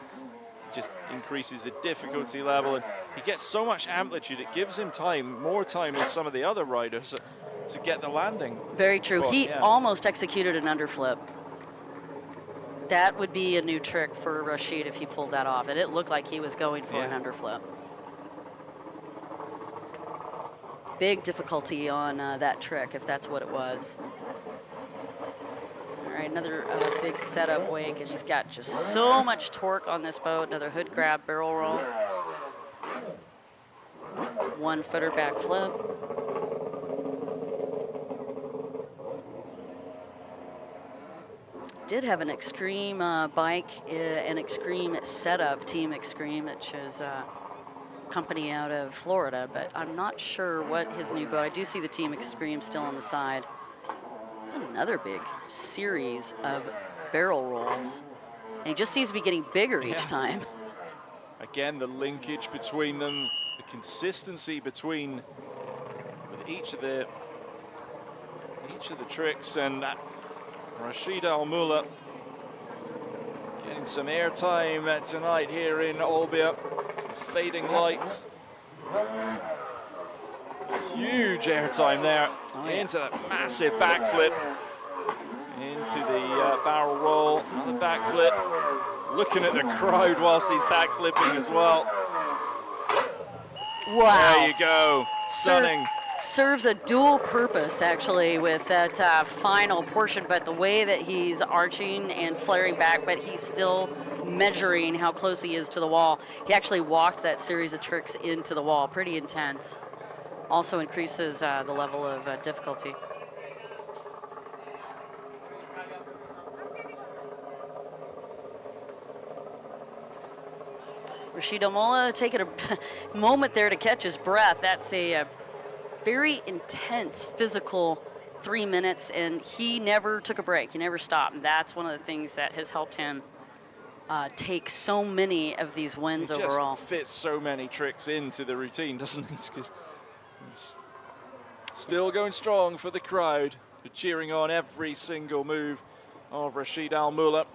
Just increases the difficulty level, and he gets so much amplitude, it gives him time, more time than some of the other riders to get the landing. Very true. He almost executed an underflip. That would be a new trick for Rashid if he pulled that off, and it looked like he was going for an underflip. Big difficulty on that trick, if that's what it was. All right, another big setup wake, and he's got just so much torque on this boat. Another hood grab, barrel roll. 1-footer backflip. Did have an Extreme bike, an Extreme setup, Team Extreme, which is a company out of Florida, but I'm not sure what his new boat. I do see the Team Extreme still on the side. It's another big series of barrel rolls. And he just seems to be getting bigger each time. Again, the linkage between them, the consistency between with each of the tricks, and Rashid Al-Mullah getting some airtime tonight here in Olbia. Fading lights. Huge airtime there. Into that massive backflip. Into the barrel roll. Another backflip. Looking at the crowd whilst he's backflipping as well. Wow. There you go. Stunning. Serves a dual purpose, actually, with that final portion, but the way that he's arching and flaring back, but he's still measuring how close he is to the wall. He actually walked that series of tricks into the wall. Pretty intense. Also increases the level of difficulty. Rashid Al-Mullah taking a moment there to catch his breath. That's a very intense physical 3 minutes, and he never took a break. He never stopped. And that's one of the things that has helped him take so many of these wins overall. He just fits so many tricks into the routine, doesn't he? He's still going strong for the crowd. They're cheering on every single move of Rashid Al-Mullah.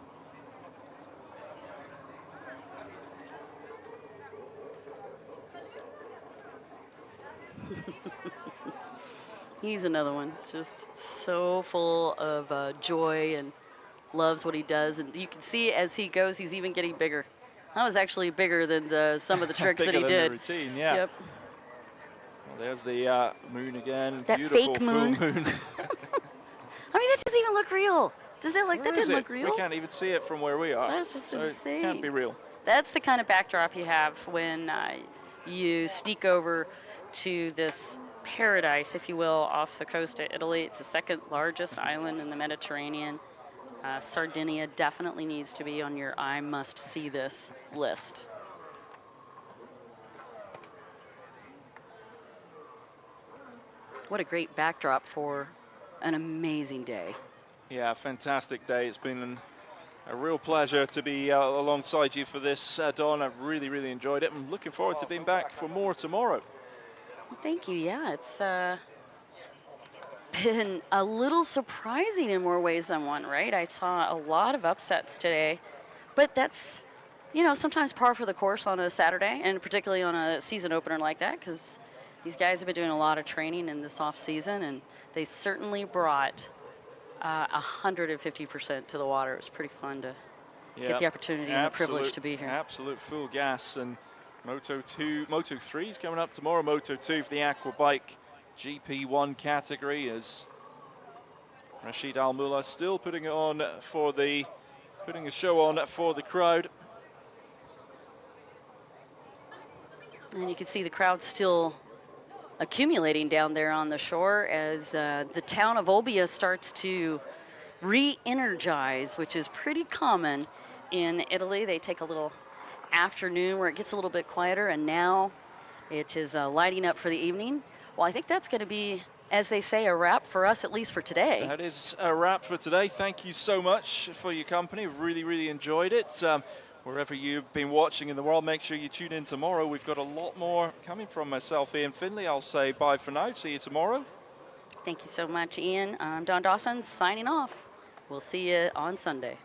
He's another one, just so full of joy and loves what he does. And you can see as he goes, he's even getting bigger. That was actually bigger than some of the tricks that he did. The routine, yeah. Yep. Well, there's the moon again. That beautiful fake moon. full moon. I mean, that doesn't even look real. Does that that didn't look real? We can't even see it from where we are. That's just insane. It can't be real. That's the kind of backdrop you have when you sneak over to this paradise, if you will, off the coast of Italy. It's the second largest island in the Mediterranean. Sardinia definitely needs to be on your I must see this list. What a great backdrop for an amazing day. Yeah, fantastic day. It's been a real pleasure to be alongside you for this, Dawn. I've really, really enjoyed it. I'm looking forward to being back for more tomorrow. Thank you. Yeah, it's been a little surprising in more ways than one, right? I saw a lot of upsets today, but that's, you know, sometimes par for the course on a Saturday, and particularly on a season opener like that, because these guys have been doing a lot of training in this off season, and they certainly brought 150% to the water. It was pretty fun to get the opportunity and the privilege to be here. Absolute full gas. And Moto 3 is coming up tomorrow. Moto 2 for the Aquabike GP1 category, as Rashid Al Mullah still putting a show on for the crowd. And you can see the crowd still accumulating down there on the shore as the town of Olbia starts to re-energize, which is pretty common in Italy. They take a little afternoon where it gets a little bit quieter, and now it is lighting up for the evening. Well, I think that's going to be, as they say, a wrap for us, at least for today. That is a wrap for today. Thank you so much for your company. Really, really enjoyed it. Wherever you've been watching in the world, make sure you tune in tomorrow. We've got a lot more coming from myself, Ian Finley. I'll say bye for now. See you tomorrow. Thank you so much, Ian. I'm Dawn Dawson signing off. We'll see you on Sunday.